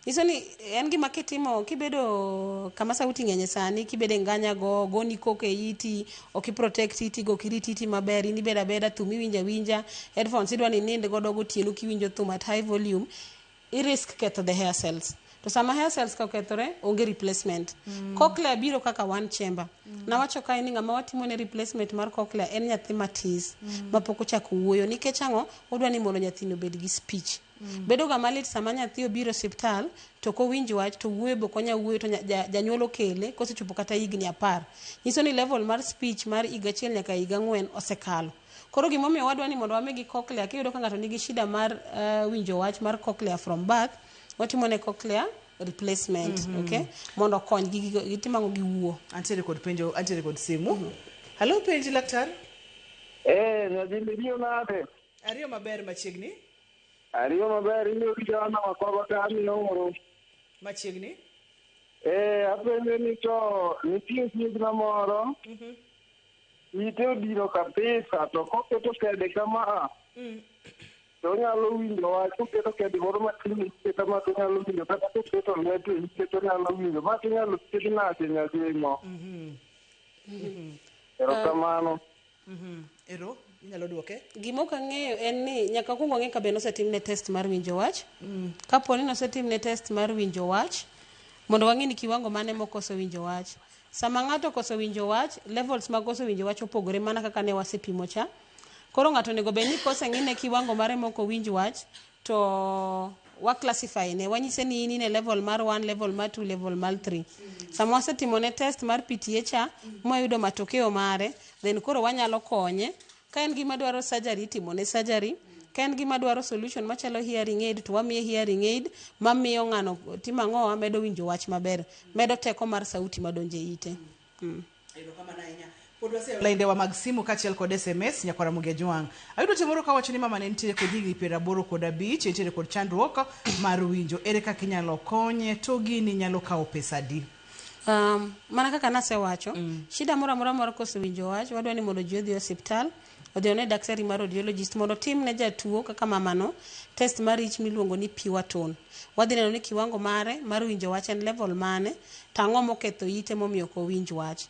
[SPEAKER 2] Nyiso ni en gima kitimo, kibedo kama sauti ng'enye sani, kibedo nganya goni koko e iti, ok protect iti go, kiriti iti maber, ini beda beda, thum iwinja winja, headphones idwa ni nind godo gotieno kiwinjo thum at high volume, i risk ketho the hair cells. To sama hair cells ka okethore, onge replacement. Cochlea biro kaka one chamber. Nawacho kae ni ng'ama watimo ne replacement mar cochlea en nyathi matis, mapok ochako wuoyo, nikech ang'o, odwa ni mondo nyathino obed gi speech. Bedo ga malit sama nyathi obiro osiptal to kowinj wach to wuoyo be konya wuoyo to janyuol okele kosechopo kata higni 10. Nyiso ni level mar speech mar higa 1 nyaka higa 4 osekalo. Koro gimomiyo wadwa ni mondo wamigi cochlea, kiyudo ka ng'ato nigi shida mar winjo wach mar cochlea from birth, watimo ne cochlea replacement, okay? Mondo okony gitimango gi wuo.
[SPEAKER 1] Antiere kod penjo, antiere kod simu. Hello penji laktar.
[SPEAKER 3] Nadhini dio nade.
[SPEAKER 1] Ariyo maber machiegni.
[SPEAKER 3] Ariyo maber, inyo kijana wakogo tami oro.
[SPEAKER 1] Machiegni.
[SPEAKER 3] Apende ni to nitie signa moro. Ite odiro kabisa to koketo kede kama. To nyalo winjo wach, koketo kede moro matin, keta ma to nyalo winjo, kata koketo lwete, iketo nyalo winjo, ma to nyalo kedi nake nyadimo. Ero kamano.
[SPEAKER 1] Ero, inyalo duoke?
[SPEAKER 2] Gimok ang'eyo en ni nyaka kuongo ng'e ka be nosetimne test mar winjo wach. Kapo ni nosetimne test mar winjo wach, mondo wang'e ni kiwango mane mokoso winjo wach. Sama ng'ato koso winjo wach, levels mag koso winjo wach opogore mana kaka ne wasepimo cha. Koro ng'ato nego be ni koseng'ine kiwango mare moko winj wach, to wa classify ne, wanyise ni in level mar 1, level mar 2, level mar 3. Sama wasetimo ne test mar PTA cha, mwayudo matokeo mare, then koro wanyalo konye. Ka en gima dwaro surgery, timo ne surgery. Ka en gima dwaro solution machalo hearing aid, to wamiye hearing aid, mamiyo ng'ano timo ang'o, medo winjo wach maber, medo teko mar sauti madonje ite.
[SPEAKER 1] Ero kama na inya. Lainde wa mag simu kachiel kod SMS nyakwara Mugia Jwang. Ayudo temoro ka wacho ni mama ne nitiere kod higni 85, nitiere kod chandruok mar winjo. Ere kaka inyalo konye, to gini nyalo kawo pesa di?
[SPEAKER 2] Mana kaka nasewacho, shida moro amora mar koso winjo wach, wadwa ni mondo ji odhi osiptal, odhi one daktari mar audiologist mondo tim ne jatuo kaka mamano test mar ich miluongo ni pure tone. Wadhi neno ni kiwango mare mar winjo wach en level mane, tang'o moketho ite momiyo ko winj wach.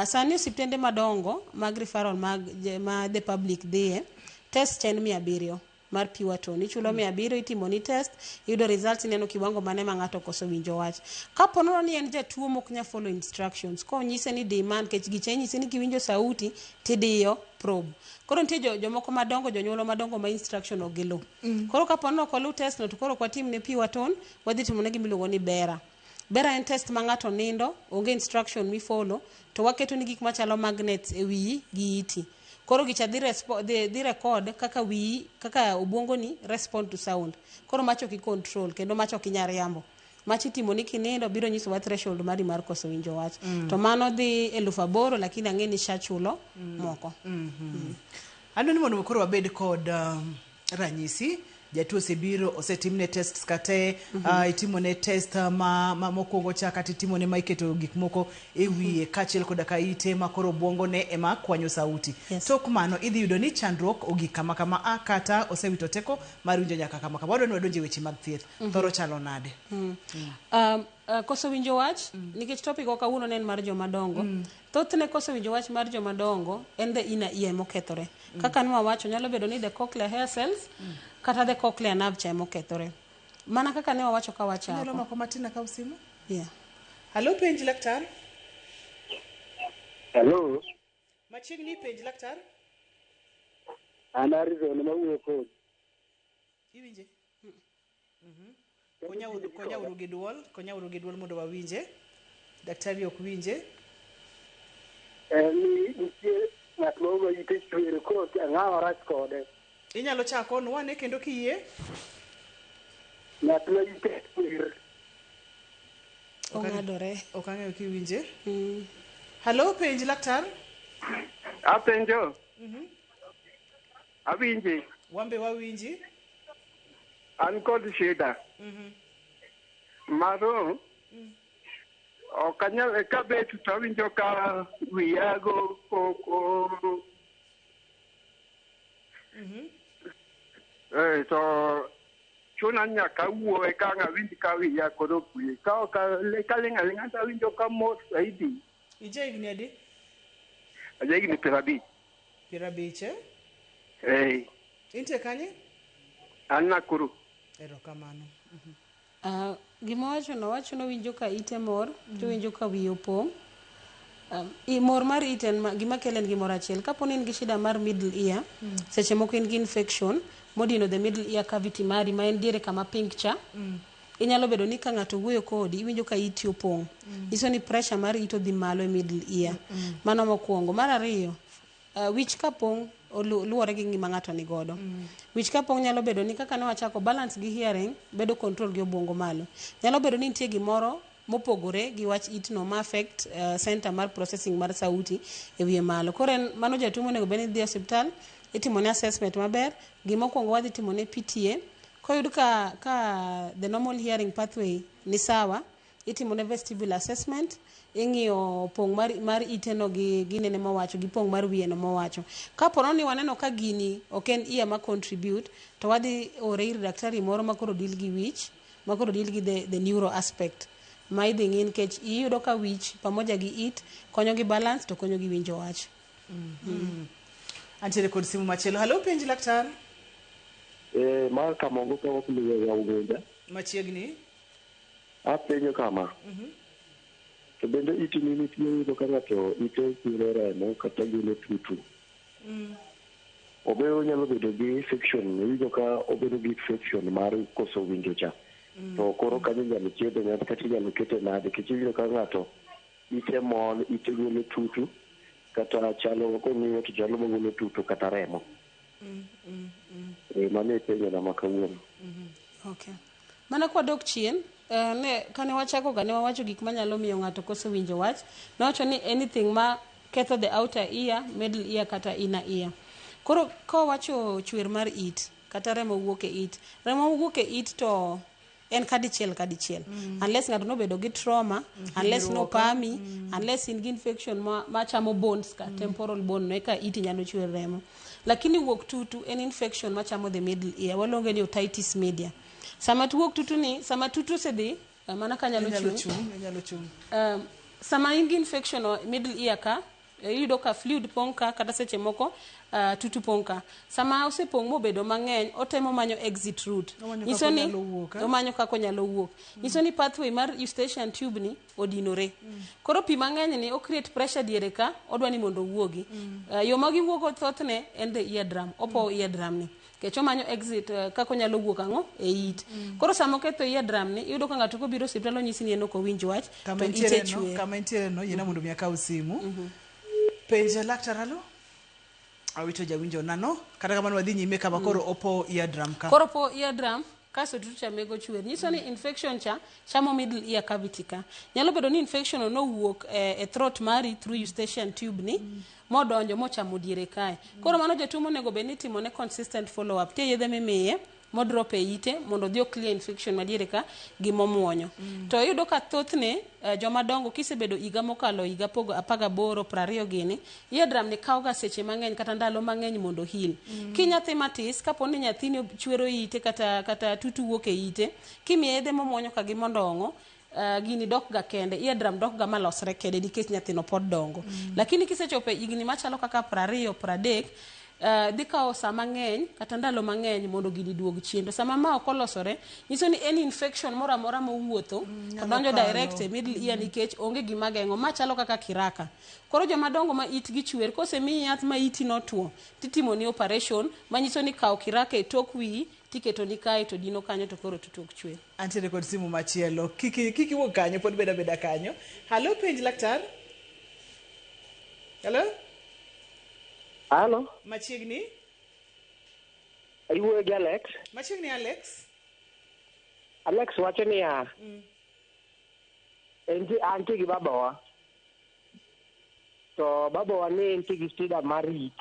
[SPEAKER 2] Sani osiptende madongo mag referral mag the public dhiye, test en 700 mar pure tone. Ichulo 700, itimo ni test, yudo results, neno kiwango mane ma ng'ato koso winjo wach. Kapo nono ni en jatuo mok nya follow instructions, ko nyise ni demand, kech giche nyise ni kiwinjo sauti tidiyo probe. Koro nitie jomoko madongo, jonyuolo madongo ma instruction ogelo. Koro kapo nono kolu test no, to koro kwa tim ne pure tone, wadhi timo ne gimiluongo ni bera. Bera en test ma ng'ato nindo, onge instruction mi follow, to waketo ni gik machalo magnets e wiyi gi iti. Koro gicha dhi record kaka wiyi, kaka obwongo ni respond to sound. Koro macho ki control, kendo macho ki nyariambo. Machi timo ni kinindo biro nyiso wa threshold mari mar koso winjo wach. To mano dhi 8,000, lakini ang'e ni shachulo moko.
[SPEAKER 1] Ando ni mondo koro wabed kod ranyisi. Jatuo sebiro osetimne tests kate, itimone test mokwongo cha, kata itimone ma iketo gik moko e wiye kachiel koda ka ite ma koro obwongo ne ema kwanyo sauti. Tok mano idhi yudo ni chandruok ogik kama kama kata osewito teko mar winjo nyaka kama kama. Wadwa ni wadonje weche mag thieth. Thoro chalo nade?
[SPEAKER 2] Koso winjo wach, nikech topic oka uno nen mar jomadongo. Thothne koso winjo wach mar jomadongo en the inner ear mokethore. Kaka nwa wacho, nyalo bedo ni the cochlear hair cells kata the cochlear nerve cha mokethore. Mana kaka ne wawacho ka wacha.
[SPEAKER 1] Nyalo mako matina ka usimu?
[SPEAKER 2] Yeah.
[SPEAKER 1] Hello penji laktar.
[SPEAKER 3] Hello.
[SPEAKER 1] Machiegni penji laktar.
[SPEAKER 3] Anarizo na mawuo ko.
[SPEAKER 1] Iwinje? Konya uru gi duol mondo wawinje. Daktari ok winje.
[SPEAKER 3] Ni ng'at mawuoyo ite chwere koro ang'awa rach kode.
[SPEAKER 1] Inyalo chako nwane kendo kiyie.
[SPEAKER 3] Ng'at ma ite chwere.
[SPEAKER 2] Ong'adore.
[SPEAKER 1] Ok ang'eyo kiwinje. Hello, penj laktar.
[SPEAKER 3] Apenjo. Awinji.
[SPEAKER 1] Wambe wawinji.
[SPEAKER 3] An kod shida. Maro. Okanyal kabet to awinjo ka wiyago koko. So chuna nyaka wuowe ka ng'awinj ka wiya koro kwe. Ka kaling'aling'a to awinjo ka mos saidi.
[SPEAKER 1] Ije higni adi?
[SPEAKER 3] Aja higni 50.
[SPEAKER 1] 50 Inte kanye?
[SPEAKER 3] An Nakuru.
[SPEAKER 1] Erokamano.
[SPEAKER 2] Gima wacho winjo ka ite mor, to winjo ka wiyo pong'. Mor mar ite gima kelen gimoro achiel. Kapo ni in gi shida mar middle ear, seche moko in gi infection, modino the middle ear cavity mari ma en diere kama pink cha. Inyalo bedo ni ka ng'ato wuoyo kodi, iwinjo ka iti opong'. Iso ni pressure mar ito dhi malo e middle ear. Mano mokwongo. Mar ariyo, wich ka pong' luwore gi ngima ng'ato ni godo. Wich ka pong' nyalo bedo ni kaka ne wachako balance gi hearing bedo control gi obwongo malo. Nyalo bedo ni nitie gimoro mopogore gi wach itno ma affect center mar processing mar sauti e wiye malo. Koro mano jatuo monego bed ni dhi e osiptal, itimone assessment maber. Gimokwongo wadhi timone PTA. Koyud ka the normal hearing pathway ni sawa, itimone vestibular assessment. Ing'iyo pong' mar iteno gi ginene mowacho gi pong' mar wiyeno mowacho. Kaporo ni waneno ka gini ok en iya ma contribute, to wadhi ore ir daktari moro makoro deal gi wich, makoro deal gi the neuro aspect. Ma idhi ng'i nikech iyudo ka wich pamoja gi it konyo gi balance to konyo gi winjo wach.
[SPEAKER 1] Antiere kod simu machielo. Hello, penj laktar.
[SPEAKER 4] Ma kamongo ka wakuluwe ya ugonja.
[SPEAKER 1] Machiegni.
[SPEAKER 4] Apenjo kama. To bende iti nini tiyo yudo ka ng'ato ite kiro remo kata gino tutu. Obedo nyalo bedo gi infection, yudo ka obedo gi infection mar koso winjo cha. To koro kanyo nyalo chiede ng'ato kata nyalo kete nade, kech yudo ka ng'ato ite mon, ite golo tutu, kata chalo kong'iyo to chalo mogolo tutu kata remo. Mane ipenjo na makawuono.
[SPEAKER 2] Okay. Mana kwa dok chien, kane wachako ga ne wawacho gik manyalo miyo ng'ato koso winjo wach. Nawacho ni anything ma ketho the outer ear, middle ear kata inner ear. Koro ka wacho chwer mar it kata remo wuok e it. Remo wuok e it to en kadichiel. Unless ng'ato nobedo gi trauma, unless no pami, unless in gi infection ma chamo bones ka temporal bone no eka it nyalo chwer remo. Lakini wuok tutu en infection ma chamo the middle ear. Waluonge ni otitis media. Sama tuwuok tutu ni, sama tutu sedhi, mana ka nyalo chung. Sama in gi infection o middle ear ka, iyudo ka fluid pong ka kata seche moko tutu pong ka. Sama osepong mobedo mang'eny, otemo manyo exit route. Nyiso ni omanyo kako nyalo wuok. Nyiso ni pathway mar eustachian tube ni odinore. Koro pi mang'eny ni o create pressure diere ka, odwa ni mondo wuogi. Yo magi wuogo thothne en the eardrum, opo eardrum ni. Kecho manyo exit kako nyalo wuok ang'o e it. Koro sama oketho eardrum ni, iyudo ka ng'ato kobiro osiptal onyisi ni en ok owinj wach, to ite chwer.
[SPEAKER 1] Kama entiere no, yena mondo miakaw simu. Penja laktar alo? Awito jawinjo nano, kata kamano wadhi nyime kama koro opo eardrum ka.
[SPEAKER 2] Koro po eardrum, kaso tutu chamego chwer. Nyiso ni infection cha chamo middle ear cavity ka. Nyalo bedo ni infection no wuok e throat mari through eustachian tube ni, modonjo mochamo diere kae. Koro mano jatuo monego bed ni timone consistent follow up. Tie yedhe mimiye modrop e ite mondo odhi clear infection madiere ka gimomuonyo. To iyudo ka thothne joma dongo kisebedo iga mokalo iga pogo 18 20 gini, eardrum ni kaoga seche mang'eny kata ndalo mang'eny mondo heal. Ki nyathi matis kapo ni nyathini chwero ite kata tutu wuok e ite, kimiye yedhe momuonyo ka gimondongo, gini dok ga kende, eardrum dok ga malosre kende nikech nyathino pod dongo. Lakini kisechope igni machalo kaka 20 30, dhi kao sa mang'eny kata ndalo mang'eny mondo gini duog chien. To sama ma ok olosore, nyiso ni any infection moro amora mowuotho to donjo direct e middle ear nikech onge gima geng'o. Ma chalo kaka kiraka. Koro joma dongo ma itgi chwer, kosemiyi yath ma iti notuo, titimo ni operation, manyiso ni kao kiraka e tok wiyi tiketo ni kae to dino kanyo to koro tutu ok chwer.
[SPEAKER 1] Antiere kod simu machielo. Kiki wuok kanyo pod beda kanyo. Hello, penj laktar. Hello?
[SPEAKER 3] Halo?
[SPEAKER 1] Machiegni?
[SPEAKER 3] Iwuoyo gi Alex?
[SPEAKER 1] Machiegni Alex?
[SPEAKER 3] Alex wacho niya, antie gi babawa. To babawa ne entie gi shida mar it.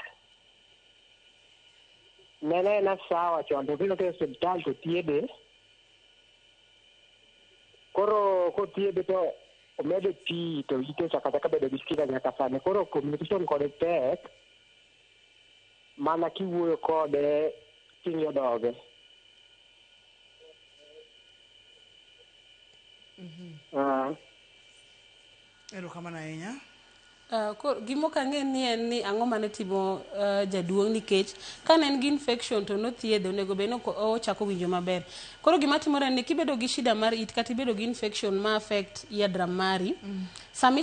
[SPEAKER 3] Nene na sawa chon, to biro ke hospital to thiedhe. Koro kothiedhe to omede pi to ite chakachaka bedo gi shida nyaka sani. Koro communication kode tek, mana kiwuoyo kode ting'o doge.
[SPEAKER 1] Erokamano ahinya.
[SPEAKER 2] Gimo kang'e ni en ni ang'o mane timo jaduong' nikech kane en gi infection to nothiedhe onego bed ni ochako winjo maber. Koro gima timore ni kibedo gi shida mar it kata ibedo gi infection ma affect eardrum mari, sama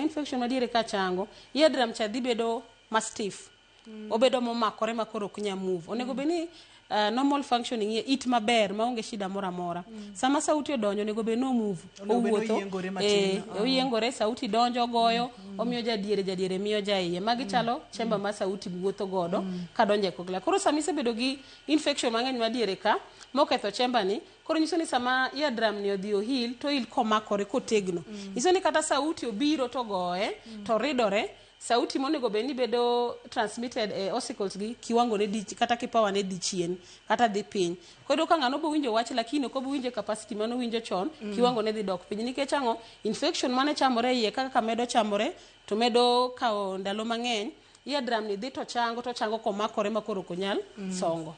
[SPEAKER 2] infection madiere ka chango, eardrum cha dhi bedo ma stiff. Obedo momakore ma koro ok nya move. Onego bed ni normal functioning it maber maonge shida moro amora. Sama sauti odonjo onego bed no move, owuotho, oyiengore, sauti donjo, goyo, omiyo jadiere miyo jaiye. Magi chalo chamber ma sauti wuotho godo ka donjo e kokla. Koro sama isebedo gi infection mang'eny madiere ka moketho chamber ni, koro nyiso ni sama eardrum ni odhi ohil to il komakore kotegno. Nyiso ni kata sauti obiro to goye to ridore. Sauti monego bed ni bedo transmitted ossicles gi kiwango ne di kata kipawa ne di chien kata dhi piny. Koro ka ng'ano bo winjo wach lakini ok obo winjo capacity mano winjo chon, kiwango ne dhi dok piny nikech ang'o infection mane chamore iye kaka medo chamore to medo kao ndalo mang'eny. Eardrum ni dhi to chango komakore ma koro konyal songo.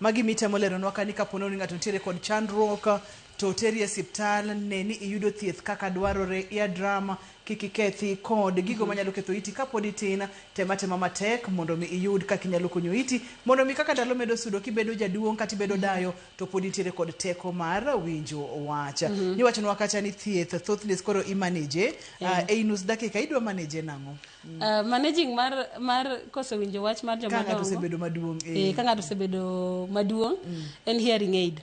[SPEAKER 1] Magi mitemo leronwa ka ni kapono ni ng'ato nitiere kod chandruok to teri e osiptal ne ni iyudo thieth kaka dwarore. Eardrum kiki kethi kod gigo manyalo ketho iti kapodi tin, tema matek mondo mi iyud kaka inyalo konyo iti mondo mi kaka ndalo medo sudo kibedo jaduong' kata ibedo dayo to podi nitiere kod teko mar winjo wacha. Ni wachonwa kacha ni thieth thothnes koro imanage e nus dakika idwa manage nang'o?
[SPEAKER 2] Managing mar koso winjo wach mar joma dongo.
[SPEAKER 1] Ka ng'ato osebedo maduong'.
[SPEAKER 2] Ka ng'ato osebedo maduong' en hearing aid.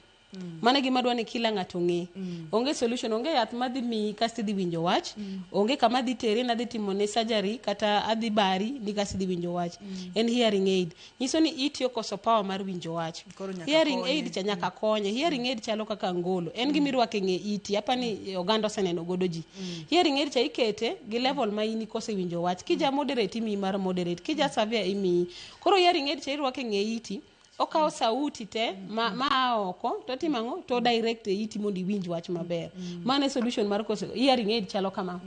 [SPEAKER 2] Mane gima dwa ni kila ng'ato ng'e. Onge solution, onge yath madhi mi kasti dhi winjo wach, onge kama dhi tere na dhi timo ne surgery kata adhi bari ni kasti dhi winjo wach. En hearing aid. Nyiso ni itiyo koso power mar winjo wach. Hearing aid cha nyaka konye. Hearing aid chalo kaka ngolo. En gima irwako ng'e iti, hapa ni oganda oseneno godo ji. Hearing aid cha ikete gi level ma in kose winjo wach. Kija moderate imi mar moderate, kija severe imi. Koro hearing aid cha irwako ng'e iti. Okao sauti te ma oko to timango to direct iti mondi winj wach maber. Mane solution mar koso hearing aid chalo kama.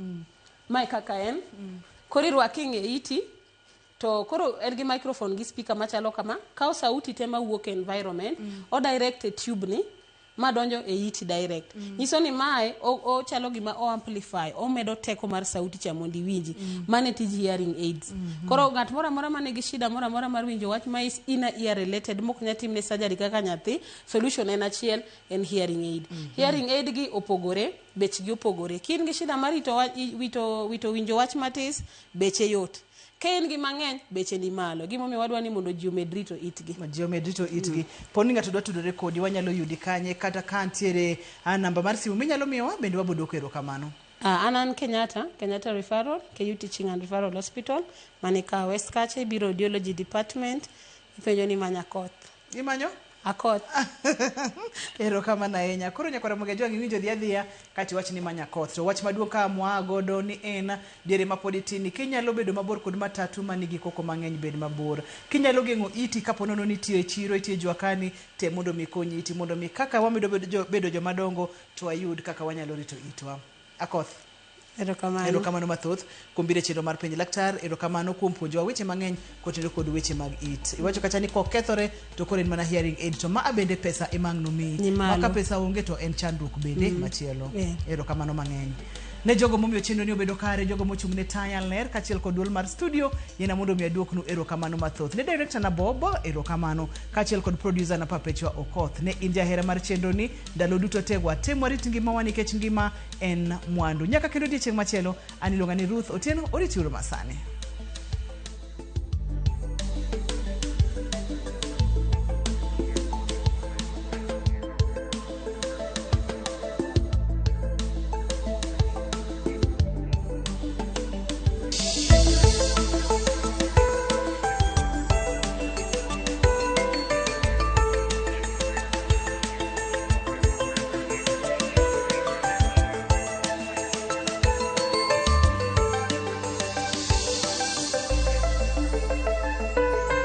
[SPEAKER 2] Mai kaka en. Kori rwaki nge iti to koro en gi microphone gi speaker machalo kama. Kao sauti te ma wuok environment o direct tube ni ma donjo e iti direct. Nyiso ni mae o chalo gima o amplify, o medo teko mar sauti cha mondi winji. Mane tiji hearing aids. Koro ng'at mora mane gi shida mora mar winjo wach ma is ina ear related mok nyatim ne surgery kaka nyathi, solution en achiel en hearing aid. Hearing aid gi opogore, bech gi opogore. Kin gi shida mar wito winjo wach matis, beche yot. Kain gi mang'eny beche ni malo. Gimomiyo wadwa ni mondo ji omed rito itgi.
[SPEAKER 1] Ji omed rito itgi. Poni ng'ato dwa tudore kodi wanyalo yudi kanye kata ka ntiere namba mar simu minyalo miyowa bende wabodoko erokamano.
[SPEAKER 2] Anan Kenyatta Referral, KU Teaching and Referral Hospital, manika West Kache, Biro Audiology Department, ipenjo ni Manyakoth.
[SPEAKER 1] Imanyo?
[SPEAKER 2] Akoth.
[SPEAKER 1] Erokamano ahinya. Koro nyakora mogejo winjo dhia kati wach ni Manyakoth. To wach maduong' ka mwa godo ni en diere mapodi tin kinyalo bedo mabor kod matatu manigi koko mang'eny bed mabor. Kinyalo geng'o iti kaponono nitie chiro itie jwakani te mondo mi konyi iti mondo mi kaka wamedo bedo jomadongo to ayud kaka wanyalo rito itwa. Akoth. Erokamano mathoth kuom biro chenro mar penj laktar. Erokamano kuom puonjowa weche mang'eny kotenore kod weche mag it. Iwacho kacha ni kokethore to koro en mana hearing aid to ma abende pesa emang'no mi. Maka pesa onge to en chandruok bende machielo. Erokamano mang'eny. Ne jogo momiyo chenro ni obedo kare, jogo mochung' ne taya ler kachiel kod duol mar studio, yena mondo mi aduoknu erokamano mathoth. Ne director na Bob, erokamano kachiel kod producer na Perpetua Okoth. Ne in jahera mar chenro ni, ndalo duto tegwa temo rit ngimawa nikech ngima en mwandu. Nyaka kendo odiochieng' machielo, an iluonga ni Ruth Otieno, oriti uru masane.